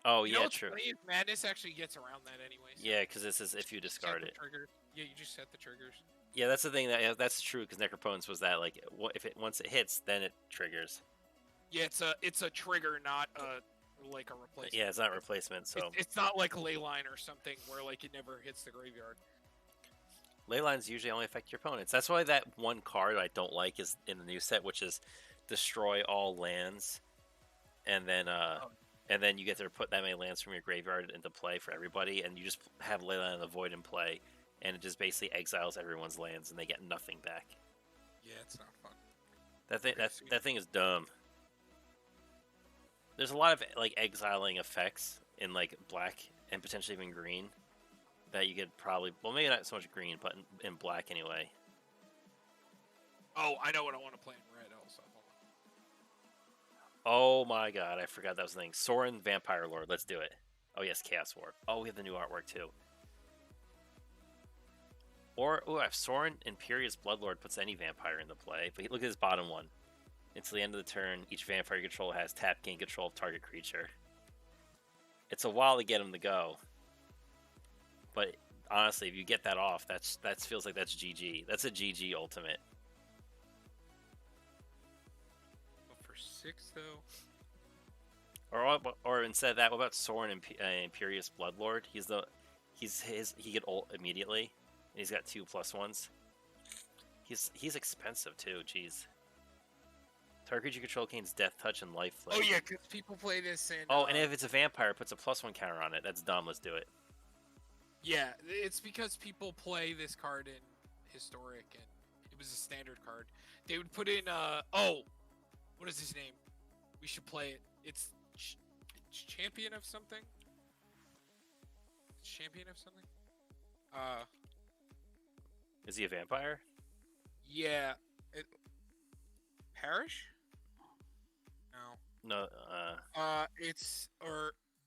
Oh You know yeah, what's true. funny is Madness actually gets around that anyways. Yeah, because this is if you discard it. Triggers. Yeah, you just set the triggers. Yeah, that's the thing. That's true because Necropotence was that like if it once it hits, then it triggers. Yeah, it's a trigger, not like a replacement. Yeah, it's not replacement. So It's not like Leyline or something where like it never hits the graveyard. Leylines usually only affect your opponents. That's why that one card I don't like is in the new set, which is destroy all lands, and then you get to put that many lands from your graveyard into play for everybody, and you just have Leyline of the Void in play, and it just basically exiles everyone's lands, and they get nothing back. Yeah, it's not fun. That thing Okay, that thing is dumb. There's a lot of like exiling effects in like black and potentially even green that you could probably maybe not so much green, but in black anyway. Oh, I know what I want to play in red also. Oh my god, I forgot that was the thing. Sorin Vampire Lord, let's do it. Oh yes, Chaos War. Oh, we have the new artwork too. Or if Sorin Imperious Bloodlord puts any vampire into play, but look at his bottom one. Until the end of the turn, each vampire you control has tap gain control of target creature. It's a while to get him to go. But honestly, if you get that off, that feels like that's GG. That's a GG ultimate. But for 6 though. Or instead of that, what about Sorin Imperious Bloodlord? He get ult immediately, and he's got 2+1s. He's expensive too. Jeez. Target creature control gains Death Touch and Life Flare. Oh yeah, because people play this in. Oh, and if it's a vampire, it puts a +1 counter on it. That's dumb. Let's do it. Yeah, it's because people play this card in Historic, and it was a standard card. They would put in, what is his name? We should play it. It's Champion of something? Champion of something? Is he a vampire? Yeah. Parish? No.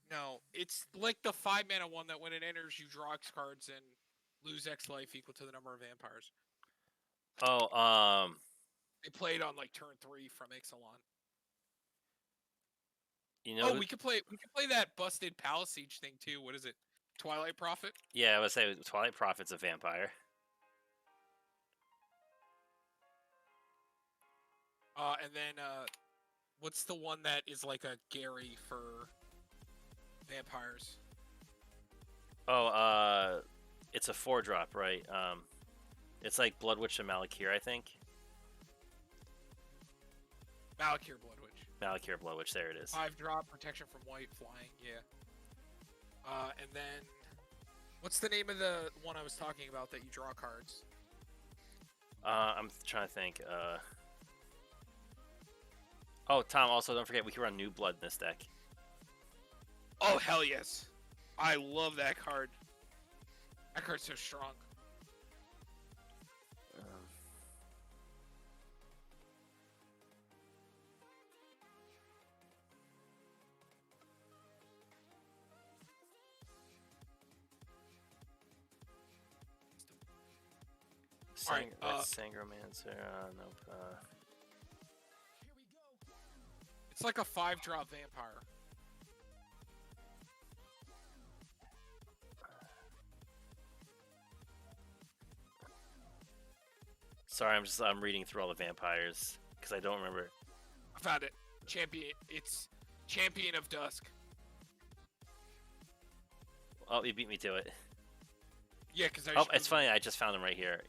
No. It's like the 5-mana one that when it enters, you draw X cards and lose X life equal to the number of vampires. Oh. They played on like turn 3 from Ixalan. You know. We could play that busted Palace Siege thing too. What is it? Twilight Prophet. Yeah, I would say Twilight Prophet's a vampire. And then what's the one that is like a Gary for vampires? Oh, it's a 4-drop, right? It's like Blood Witch and Malakir, I think. Malakir Blood Witch. Malakir Blood Witch, there it is. 5-drop, protection from white, flying, yeah. And then, what's the name of the one I was talking about that you draw cards? I'm trying to think. Oh, Tom, also don't forget we can run New Blood in this deck. Oh, hell yes. I love that card. That card's so strong. Sangromancer, nope. It's like a 5-drop vampire. Sorry, I'm reading through all the vampires because I don't remember. I found it. Champion. It's Champion of Dusk. Oh, you beat me to it. Yeah, because Oh, it's funny. I just found them right here.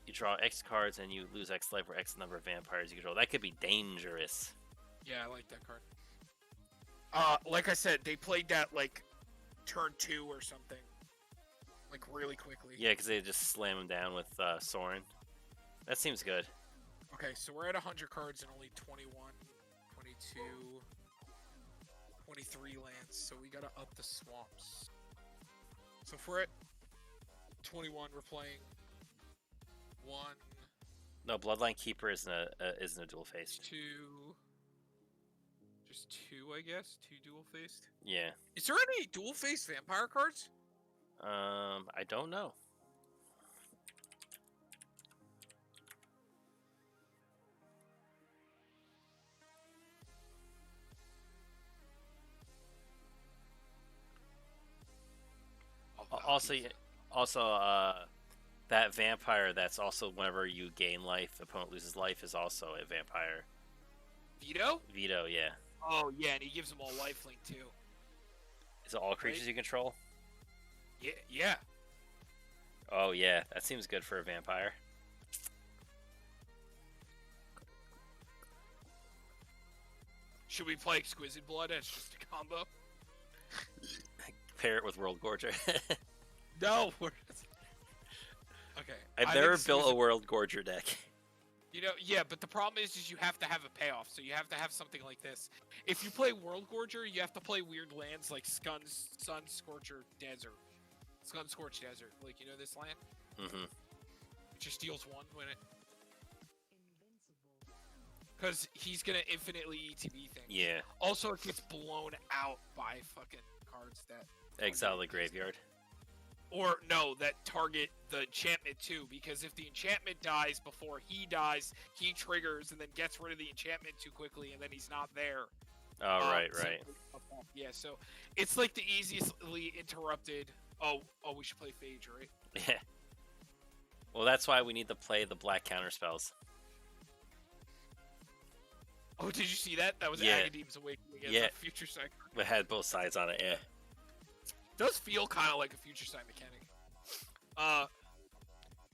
You draw X cards and you lose X life or X number of vampires you control. That could be dangerous. Yeah, I like that card. Like I said, they played that like turn 2 or something, like really quickly. Yeah, because they just slam him down with Sorin. That seems good. Okay, so we're at 100 cards and only 21, 22, 23 lands. So we gotta up the swamps. So if we're at 21, we're playing 1. No, Bloodline Keeper isn't a dual face. 2. Just 2, I guess. 2 dual faced. Yeah. Is there any dual faced vampire cards? I don't know. Also, that vampire that's also whenever you gain life, opponent loses life is also a vampire. Vito? Vito, yeah. Oh, yeah, and he gives them all lifelink, too. Is it all creatures you control? Yeah, yeah. Oh, yeah. That seems good for a vampire. Should we play Exquisite Blood as just a combo? Pair it with World Gorger. No! Okay. I've never built a World Gorger deck. You know, yeah, but the problem is you have to have a payoff, so you have to have something like this. If you play World Gorger, you have to play weird lands like Sun Scorcher Desert. Sun Scorched Desert. Like, you know this land? Mm-hmm. It just deals 1 when it... Because he's gonna infinitely ETB things. Yeah. Also, it gets blown out by fucking cards that... Exile the graveyard. Or, no, that target the enchantment too, because if the enchantment dies before he dies, he triggers and then gets rid of the enchantment too quickly, and then he's not there. Oh, right. Yeah, so it's like the easily interrupted... Oh, we should play Phage, right? Yeah. Well, that's why we need to play the black counter spells. Oh, did you see that? That was Yeah. Agadeem's Awakening against a Future Sight. It had both sides on it, yeah. Does feel kind of like a Future Sight mechanic.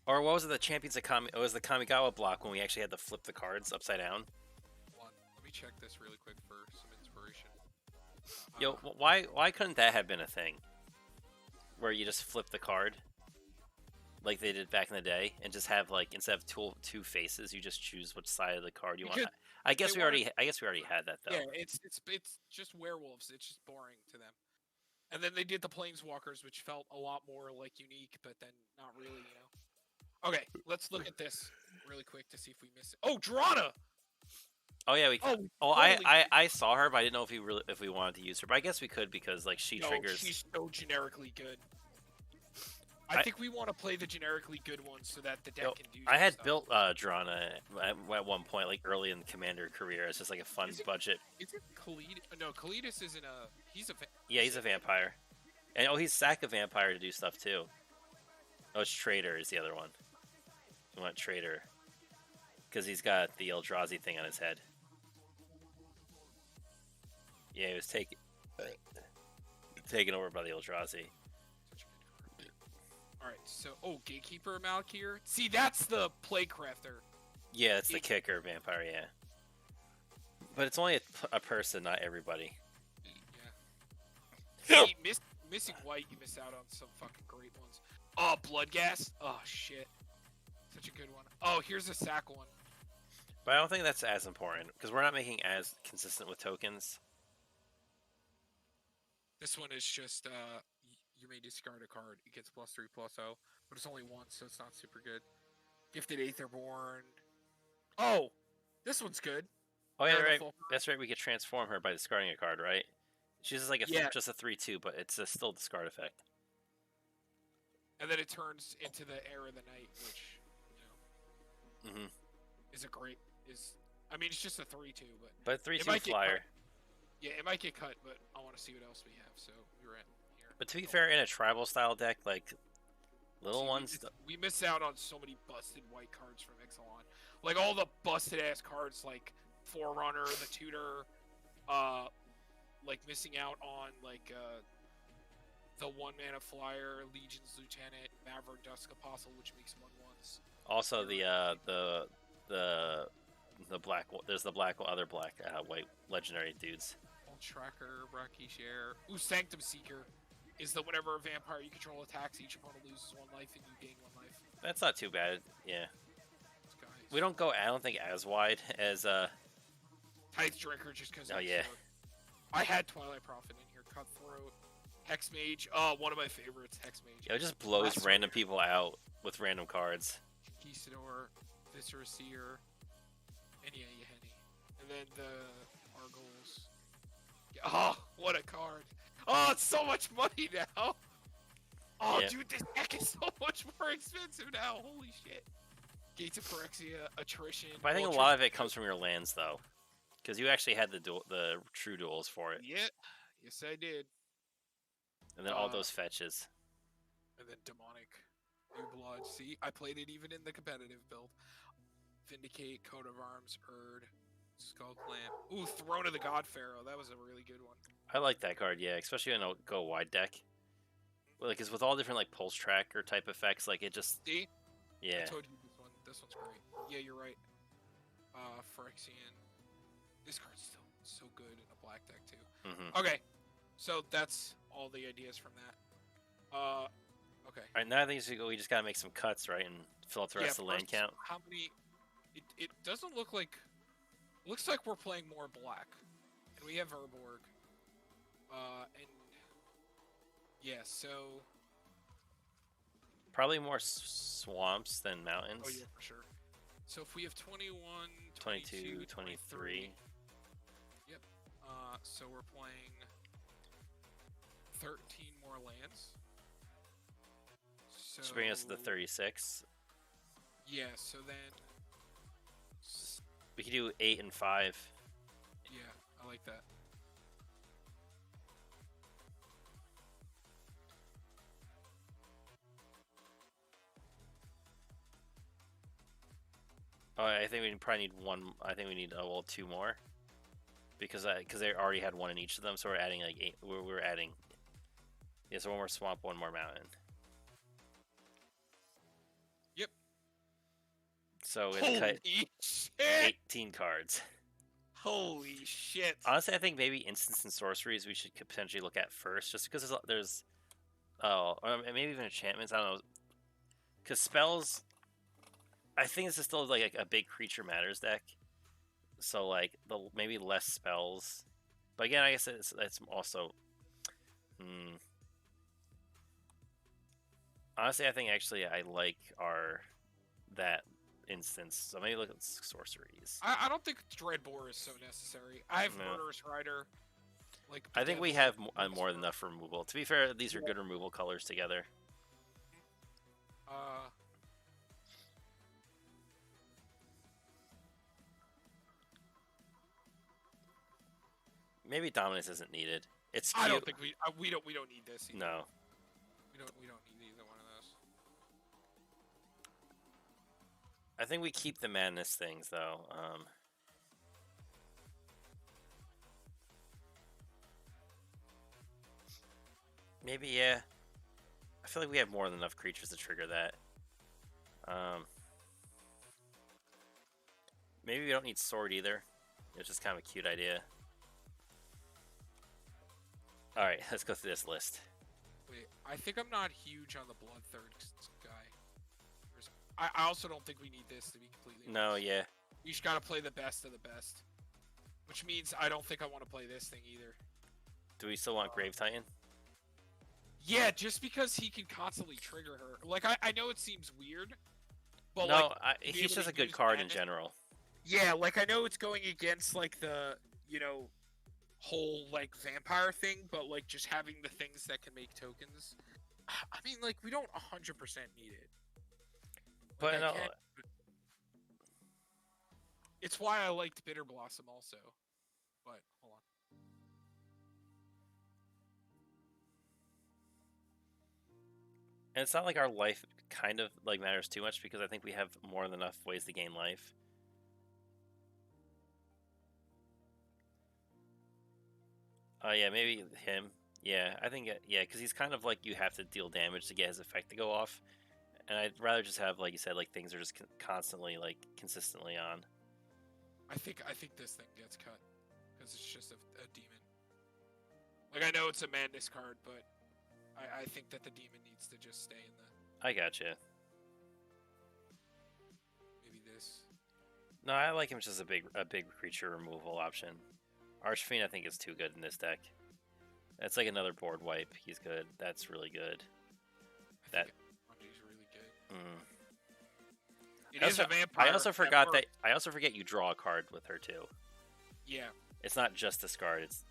Or what was it, the Champions of it was the Kamigawa block when we actually had to flip the cards upside down. Hold on. Let me check this really quick for some inspiration. Yo, why couldn't that have been a thing? Where you just flip the card, like they did back in the day, and just have like instead of two faces, you just choose which side of the card you want. I guess we already had that though. Yeah, it's just werewolves. It's just boring to them. And then they did the Planeswalkers, which felt a lot more like unique, but then not really, you know. Okay, let's look at this really quick to see if we miss it. Oh, Drana! Oh yeah, we. I saw her, but I didn't know if we wanted to use her. But I guess we could because like she triggers. She's so generically good. I think we want to play the generically good ones so that the deck can do. I had built Drana at one point, like early in the Commander career. It's just like a fun budget. Is it Khalid? No, Khalidus isn't a. He's a. Yeah, he's a vampire. And oh, he's sack a vampire to do stuff too. Oh, it's Traitor is the other one. You want Traitor because he's got the Eldrazi thing on his head. Yeah, he was taken over by the Eldrazi. Alright, so, Gatekeeper Malkir? See, that's the Playcrafter. Yeah, it's the kicker vampire, yeah. But it's only a person, not everybody. Yeah. See, missing white, you miss out on some fucking great ones. Oh, Bloodghast? Oh, shit. Such a good one. Oh, here's a sack one. But I don't think that's as important, because we're not making as consistent with tokens. This one is just, you may discard a card. It gets +3/+0, but it's only once, so it's not super good. Gifted Aetherborn. Oh! This one's good. Oh, yeah, right. That's right, we could transform her by discarding a card, right? She's like just a 3/2, but it's a still discard effect. And then it turns into the Heir of the Night, which, you know, is a great... I mean, it's just a 3/2, but... But 3/2 flyer. Yeah, it might get cut, but I want to see what else we have, so we're at here. But to be fair, in a tribal style deck, like, little ones... We miss out on so many busted white cards from Ixalan. Like, all the busted-ass cards, like Forerunner, the Tutor, like, missing out on, like, the 1-mana flyer, Legion's Lieutenant, Maverick Dusk Apostle, which makes 1/1s. Also, the black... There's the white legendary dudes. Tracker, Rakishare. Ooh, Sanctum Seeker is the whenever a vampire you control attacks, each opponent loses 1 life and you gain 1 life. That's not too bad, yeah. We don't go, I don't think, as wide as Tithe Drinker, just because. Oh yeah. I had Twilight Prophet in here. Cutthroat, Hexmage. One of my favorites, Hexmage. Yeah, it just blows random people out with random cards. Conquistador, Viscera Seer, and yeah, Yahenni. And then the Argos. Oh, what a card. Oh, it's so much money now. Oh, yeah. Dude, this deck is so much more expensive now. Holy shit. Gates of Phyrexia, Attrition. But I think a lot of it comes from your lands, though. Because you actually had the true duels for it. Yeah. Yes, I did. And then all those fetches. And then Demonic. New Blood. See, I played it even in the competitive build. Vindicate, Coat of Arms, Erd. Skull Clamp. Ooh, Throne of the God Pharaoh. That was a really good one. I like that card, yeah, especially in a go wide deck. Like, because with all different like pulse tracker type effects, like it just. See? Yeah. I told you this one. This one's great. Yeah, you're right. Phyrexian. This card's still so good in a black deck too. Okay, so that's all the ideas from that. Okay. All right, now I think we just gotta make some cuts, right, and fill up the rest of the land count. How many? It doesn't look like. Looks like we're playing more black, and we have Urborg. And yeah, so probably more swamps than mountains. Oh yeah, for sure. So if we have 21, 22, 23. Yep. So we're playing 13 more lands. So bring us to the 36. Yeah, so then we could do 8 and 5. Yeah, I like that. Oh, I think we probably need one. I think we need well 2 more, because they already had 1 in each of them, so we're adding like 8. We're adding. Yeah, so 1 more swamp, 1 more mountain. Yep. So it's cut 18 cards. Holy shit! Honestly, I think maybe instants and sorceries we should potentially look at first, just because there's or maybe even enchantments. I don't know, because spells. I think this is still like a big creature matters deck, so like maybe less spells. But again, I guess it's also. Honestly, I think actually I like that instance. So maybe look at sorceries. I don't think Dreadbore is so necessary. I have Murderous Rider. Like I think we have more than enough removal. To be fair, these are good removal colors together. Maybe Dominance isn't needed. It's I don't cute. think we don't need this either. No. We don't need either one of those. I think we keep the madness things though. Maybe yeah. I feel like we have more than enough creatures to trigger that. Maybe we don't need sword either. It's just kind of a cute idea. All right, let's go through this list. Wait, I think I'm not huge on the Bloodthird guy. I also don't think we need this to be completely honest. No, yeah. You just gotta play the best of the best. Which means I don't think I want to play this thing either. Do we still want Grave Titan? Yeah, just because he can constantly trigger her. Like, I know it seems weird, but no, like... he's just a good card in general. Yeah, like, I know it's going against, like, the, you know, whole, like, vampire thing, but, like, just having the things that can make tokens... I mean, like, we don't 100% need it. Like, But no... It's why I liked Bitter Blossom also. But, hold on. And it's not like our life kind of like matters too much because I think we have more than enough ways to gain life. Yeah, maybe him. Yeah, I think yeah, because he's kind of like you have to deal damage to get his effect to go off, and I'd rather just have like you said, like things are just constantly like consistently on. I think this thing gets cut because it's just a demon. Like I know it's a madness card, but I think that the demon needs to just stay in the. I gotcha. Maybe this. No, I like him just as a big creature removal option. Archfiend I think is too good in this deck. That's like another board wipe. He's good. That's really good. He's really good. It is a vampire. I also forgot that. I also forget you draw a card with her too. Yeah. It's not just discard. It's.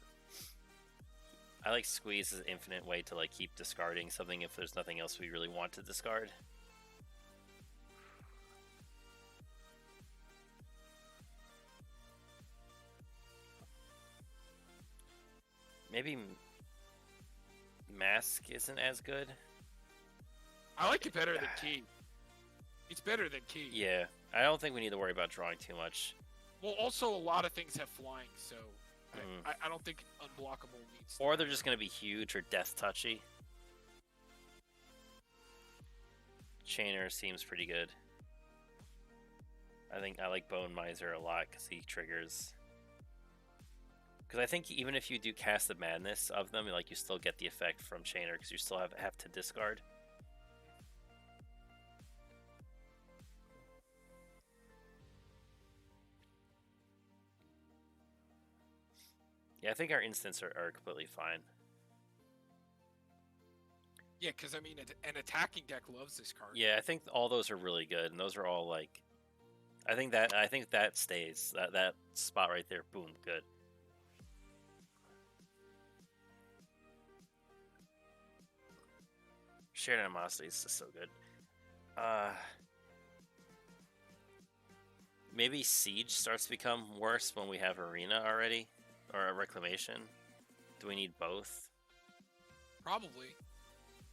I like squeeze as an infinite way to like keep discarding something if there's nothing else we really want to discard. Maybe Mask isn't as good. I like it better than Key. It's better than Key. Yeah, I don't think we need to worry about drawing too much. Well, also a lot of things have flying, so I don't think unblockable needs. Or they're just going to be huge or death touchy. Chainer seems pretty good. I think I like Bone Miser a lot because he triggers. Because I think even if you do cast the madness of them, like you still get the effect from Chainer because you still have to discard. Yeah, I think our instants are completely fine. Yeah, because I mean, an attacking deck loves this card. Yeah, I think all those are really good, and those are all like, I think that stays that spot right there. Boom, good. Shared Animosity is just so good. Maybe Siege starts to become worse when we have Arena already, or a Reclamation. Do we need both? Probably.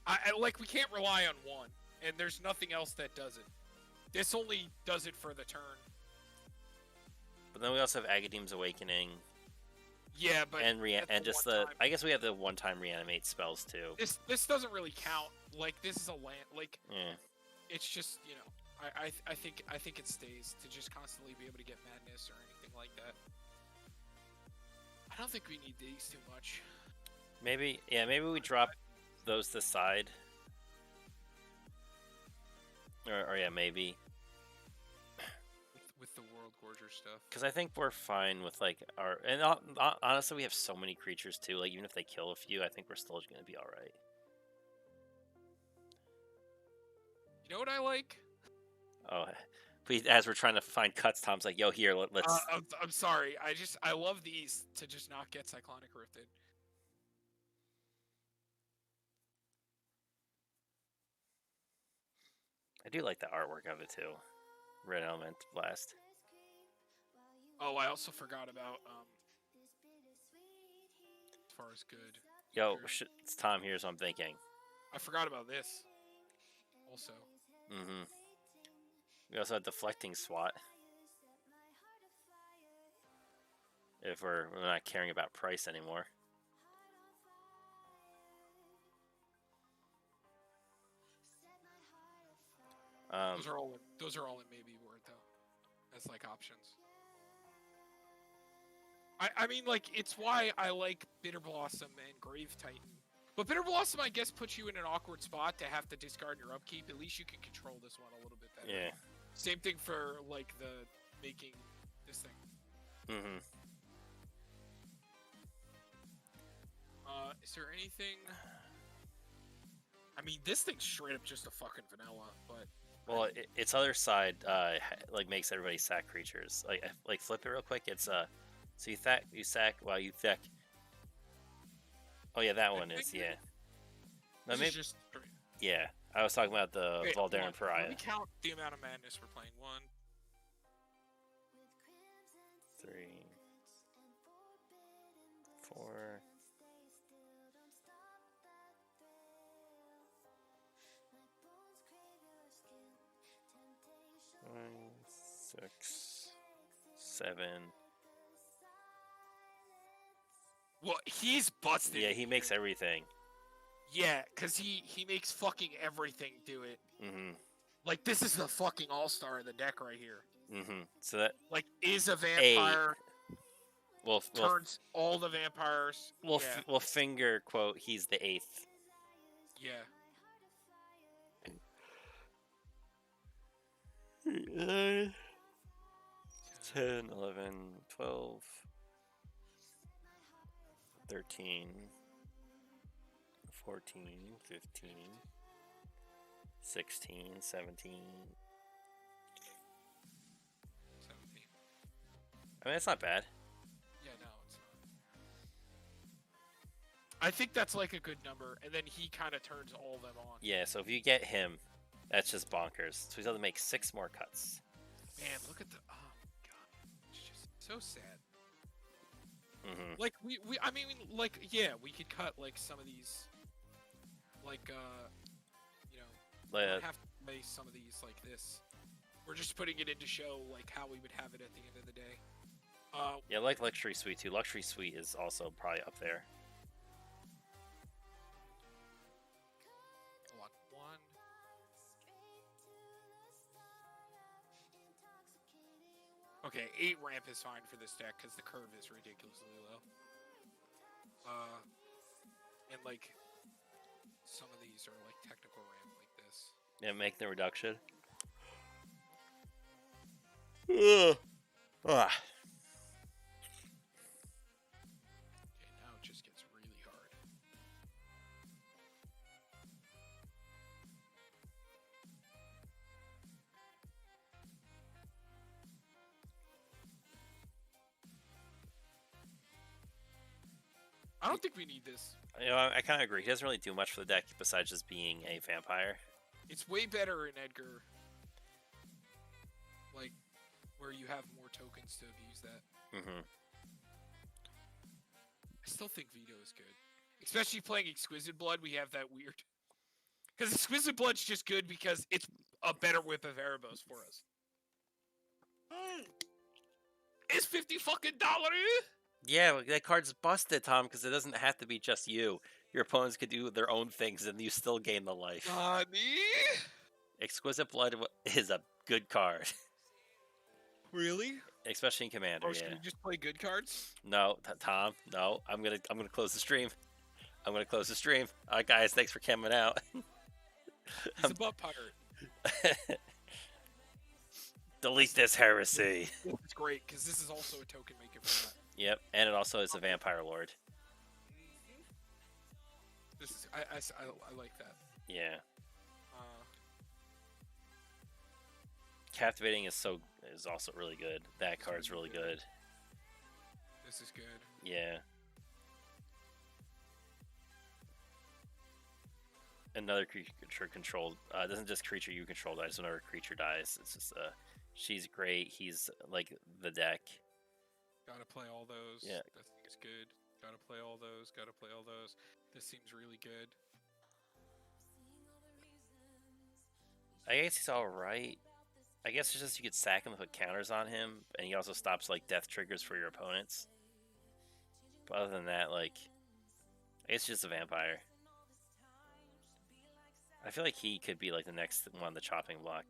I like we can't rely on one, and there's nothing else that does it. This only does it for the turn. But then we also have Agadeem's Awakening. Yeah, but and just the I guess we have the one-time reanimate spells too. This doesn't really count. Like this is a land. Like yeah. It's just I think it stays to just constantly be able to get madness or anything like that. I don't think we need these too much. Maybe we drop those to the side. Or yeah, maybe. With the World Gorger stuff. Because I think we're fine with like our... And honestly, we have so many creatures too. Like even if they kill a few, I think we're still going to be alright. You know what I like? Oh, please, as we're trying to find cuts, Tom's like, yo, here, let's... I'm sorry. I love these to just not get Cyclonic Rifted. I do like the artwork of it too. Red Element Blast. Oh, I also forgot about far as good. Yo, There's- it's Tom. Here's what I'm thinking. I forgot about this. Also, Mm-hmm. We also have deflecting SWAT. If we're not caring about price anymore. those are all it may be word though, as like options. I mean, like, it's why I like Bitter Blossom and Grave Titan. But Bitter Blossom, I guess, puts you in an awkward spot to have to discard your upkeep. At least you can control this one a little bit better. Yeah. Same thing for, like, the making this thing. Mm-hmm. Is there anything... I mean, this thing's straight up just a fucking vanilla, but... Well, its other side, like, makes everybody sack creatures. Like flip it real quick. It's, so you sack, well, you sack. Oh, yeah, that one is, yeah. No, This maybe, is just straight. yeah. I was talking about the Okay, Valdarin Pariah. Let me count the amount of madness we're playing. 1, 3, 4. 6, 7. Well, he's busted. Yeah, he makes everything. Yeah, because he makes fucking everything do it. Mm-hmm. Like, this is the fucking all-star of the deck right here. Mm-hmm. So that... Like, is a vampire, Well, turns all the vampires. we'll finger quote, he's the 8th. Yeah. 10, 11, 12, 13, 14, 15, 16, 17. 17. I mean, it's not bad. Yeah, no, it's not. I think that's like a good number, and then he kind of turns all of them on. Yeah, so if you get him, that's just bonkers. So he's able to make 6 more cuts. Man, look at the... Oh, my God. It's just so sad. Mm-hmm. Like, I mean, like, yeah, we could cut, like, some of these, like, you know, we don't have to play some of these like this. We're just putting it in to show, like, how we would have it at the end of the day. Yeah, I like Luxury Suite, too. Luxury Suite is also probably up there. Hold on. 1. Okay, 8 ramp is fine for this deck, because the curve is ridiculously low. And, like, some of these are, like, technical ramp like this. Yeah, make the reduction. Ugh. Ah. Okay, now it just gets really hard. I don't think we need this. You know, I kind of agree. He doesn't really do much for the deck besides just being a vampire. It's way better in Edgar. Like, where you have more tokens to abuse that. Mm-hmm. I still think Veto is good. Especially playing Exquisite Blood, we have that weird... Because Exquisite Blood's just good because it's a better whip of Erebos for us. It's $50 fucking dollars! Yeah, well, that card's busted, Tom, because it doesn't have to be just you. Your opponents could do their own things, and you still gain the life. Nani? Exquisite Blood is a good card. Really? Especially in Commander, Should we just play good cards? No, Tom, no. I'm gonna close the stream. I'm gonna close the stream. All right, guys, thanks for coming out. He's a butt pirate. Delete this heresy. It's great, because this is also a token maker for that. Yep, and it also is a Vampire Lord. This is... I like that. Yeah. Captivating is also really good. That card's really good. This is good. Yeah. Another creature controlled. It doesn't just creature you control dies. Whenever a creature dies, it's just she's great. He's like the deck. Gotta play all those. Yeah. That thing is good. Gotta play all those. Gotta play all those. This seems really good. I guess he's all right. I guess it's just you could sack him and put counters on him, and he also stops like death triggers for your opponents. But other than that, like, I guess he's just a vampire. I feel like he could be like the next one on the chopping block.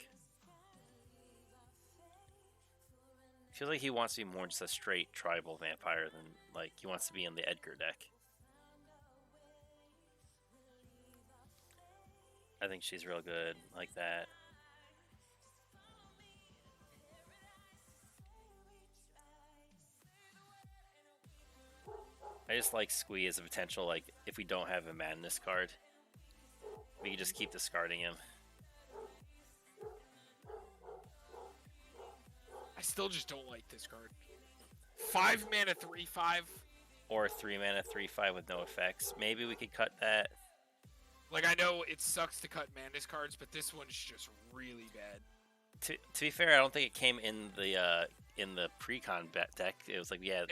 I feel like he wants to be more just a straight tribal vampire than like he wants to be in the Edgar deck. I think she's real good like that. I just like Squee as a potential, like, if we don't have a Madness card, we can just keep discarding him. I still just don't like this card. 5 mana 3/5. Or 3 mana 3/5 with no effects. Maybe we could cut that. Like, I know it sucks to cut Madness cards, but this one's just really bad. To be fair, I don't think it came in the pre-con deck. It was like, yeah.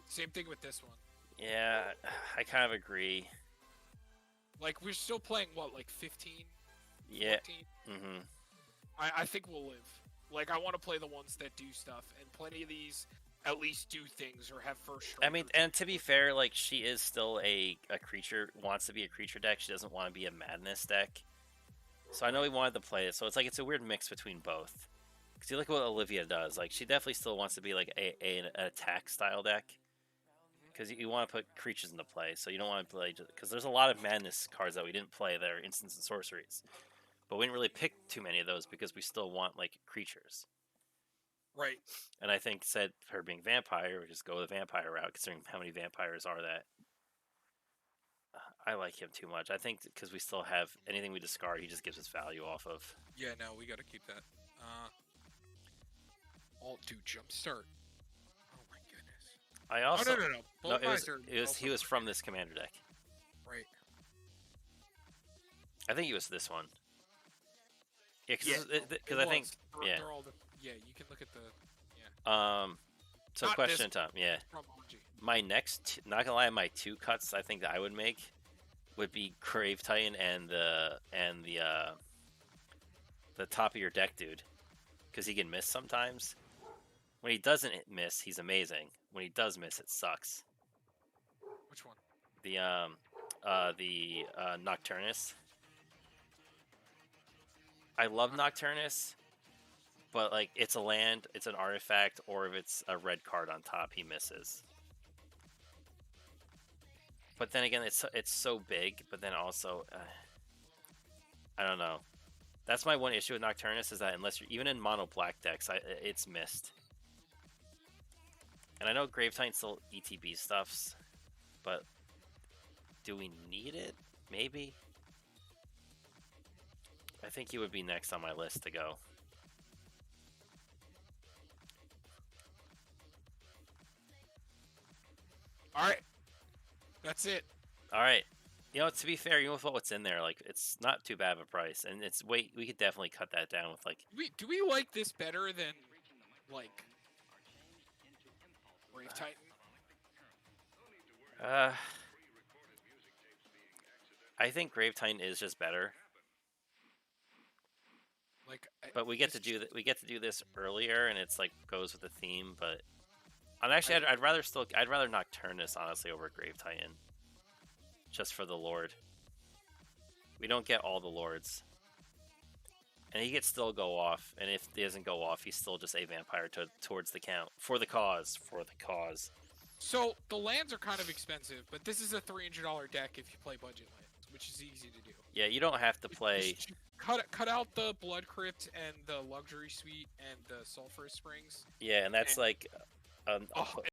Same thing with this one. Yeah, I kind of agree. Like, we're still playing, what, like 15? Yeah. 14? I think we'll live. Like, I want to play the ones that do stuff, and plenty of these at least do things or have first strike. I mean, and to be fair, like, she is still a creature, wants to be a creature deck. She doesn't want to be a Madness deck. So I know we wanted to play it. So it's like, it's a weird mix between both. Because you look at what Olivia does. Like, she definitely still wants to be like an attack style deck. Because you want to put creatures into play, so you don't want to play... Because there's a lot of Madness cards that we didn't play that are instants and sorceries. But we didn't really pick too many of those because we still want, like, creatures. Right. And I think, said her being vampire, we just go the vampire route, considering how many vampires are that. I like him too much. I think because we still have anything we discard, he just gives us value off of. Yeah, no, we got to keep that. Alt do jumpstart. Oh my goodness. I also... Oh, no. He was from this commander deck. Right. I think he was this one. Yeah, because I think... They're all yeah, you can look at the... Yeah. So Not question time, yeah. My next... Not gonna lie, my 2 cuts I think that I would make would be Grave Titan and the top of your deck dude. Because he can miss sometimes. When he doesn't miss, he's amazing. When he does miss, it sucks. Which one? The Nocturnus. I love Nocturnus, but like it's a land, it's an artifact, or if it's a red card on top, he misses. But then again, it's so big. But then also, I don't know. That's my one issue with Nocturnus is that unless you're even in mono black decks, it's missed. And I know Grave Titan still ETB stuffs, but do we need it? Maybe. I think he would be next on my list to go. All right, that's it. All right. You know, to be fair, you know, with what's in there, like it's not too bad of a price, and it's we could definitely cut that down with like. Do we like this better than like Brave Titan? I think Grave Titan is just better. Like, but we get to do that. We get to do this earlier, and it's like goes with the theme. But actually, I'd rather Nocturnus honestly over Grave Titan, just for the Lord. We don't get all the Lords, and he could still go off. And if he doesn't go off, he's still just a vampire towards the count for the cause. For the cause. So the lands are kind of expensive, but this is a $300 deck if you play budget lands, which is easy to do. Yeah, you don't have to play. Cut out the Blood Crypt and the Luxury Suite and the Sulphurous Springs. Yeah, and that's like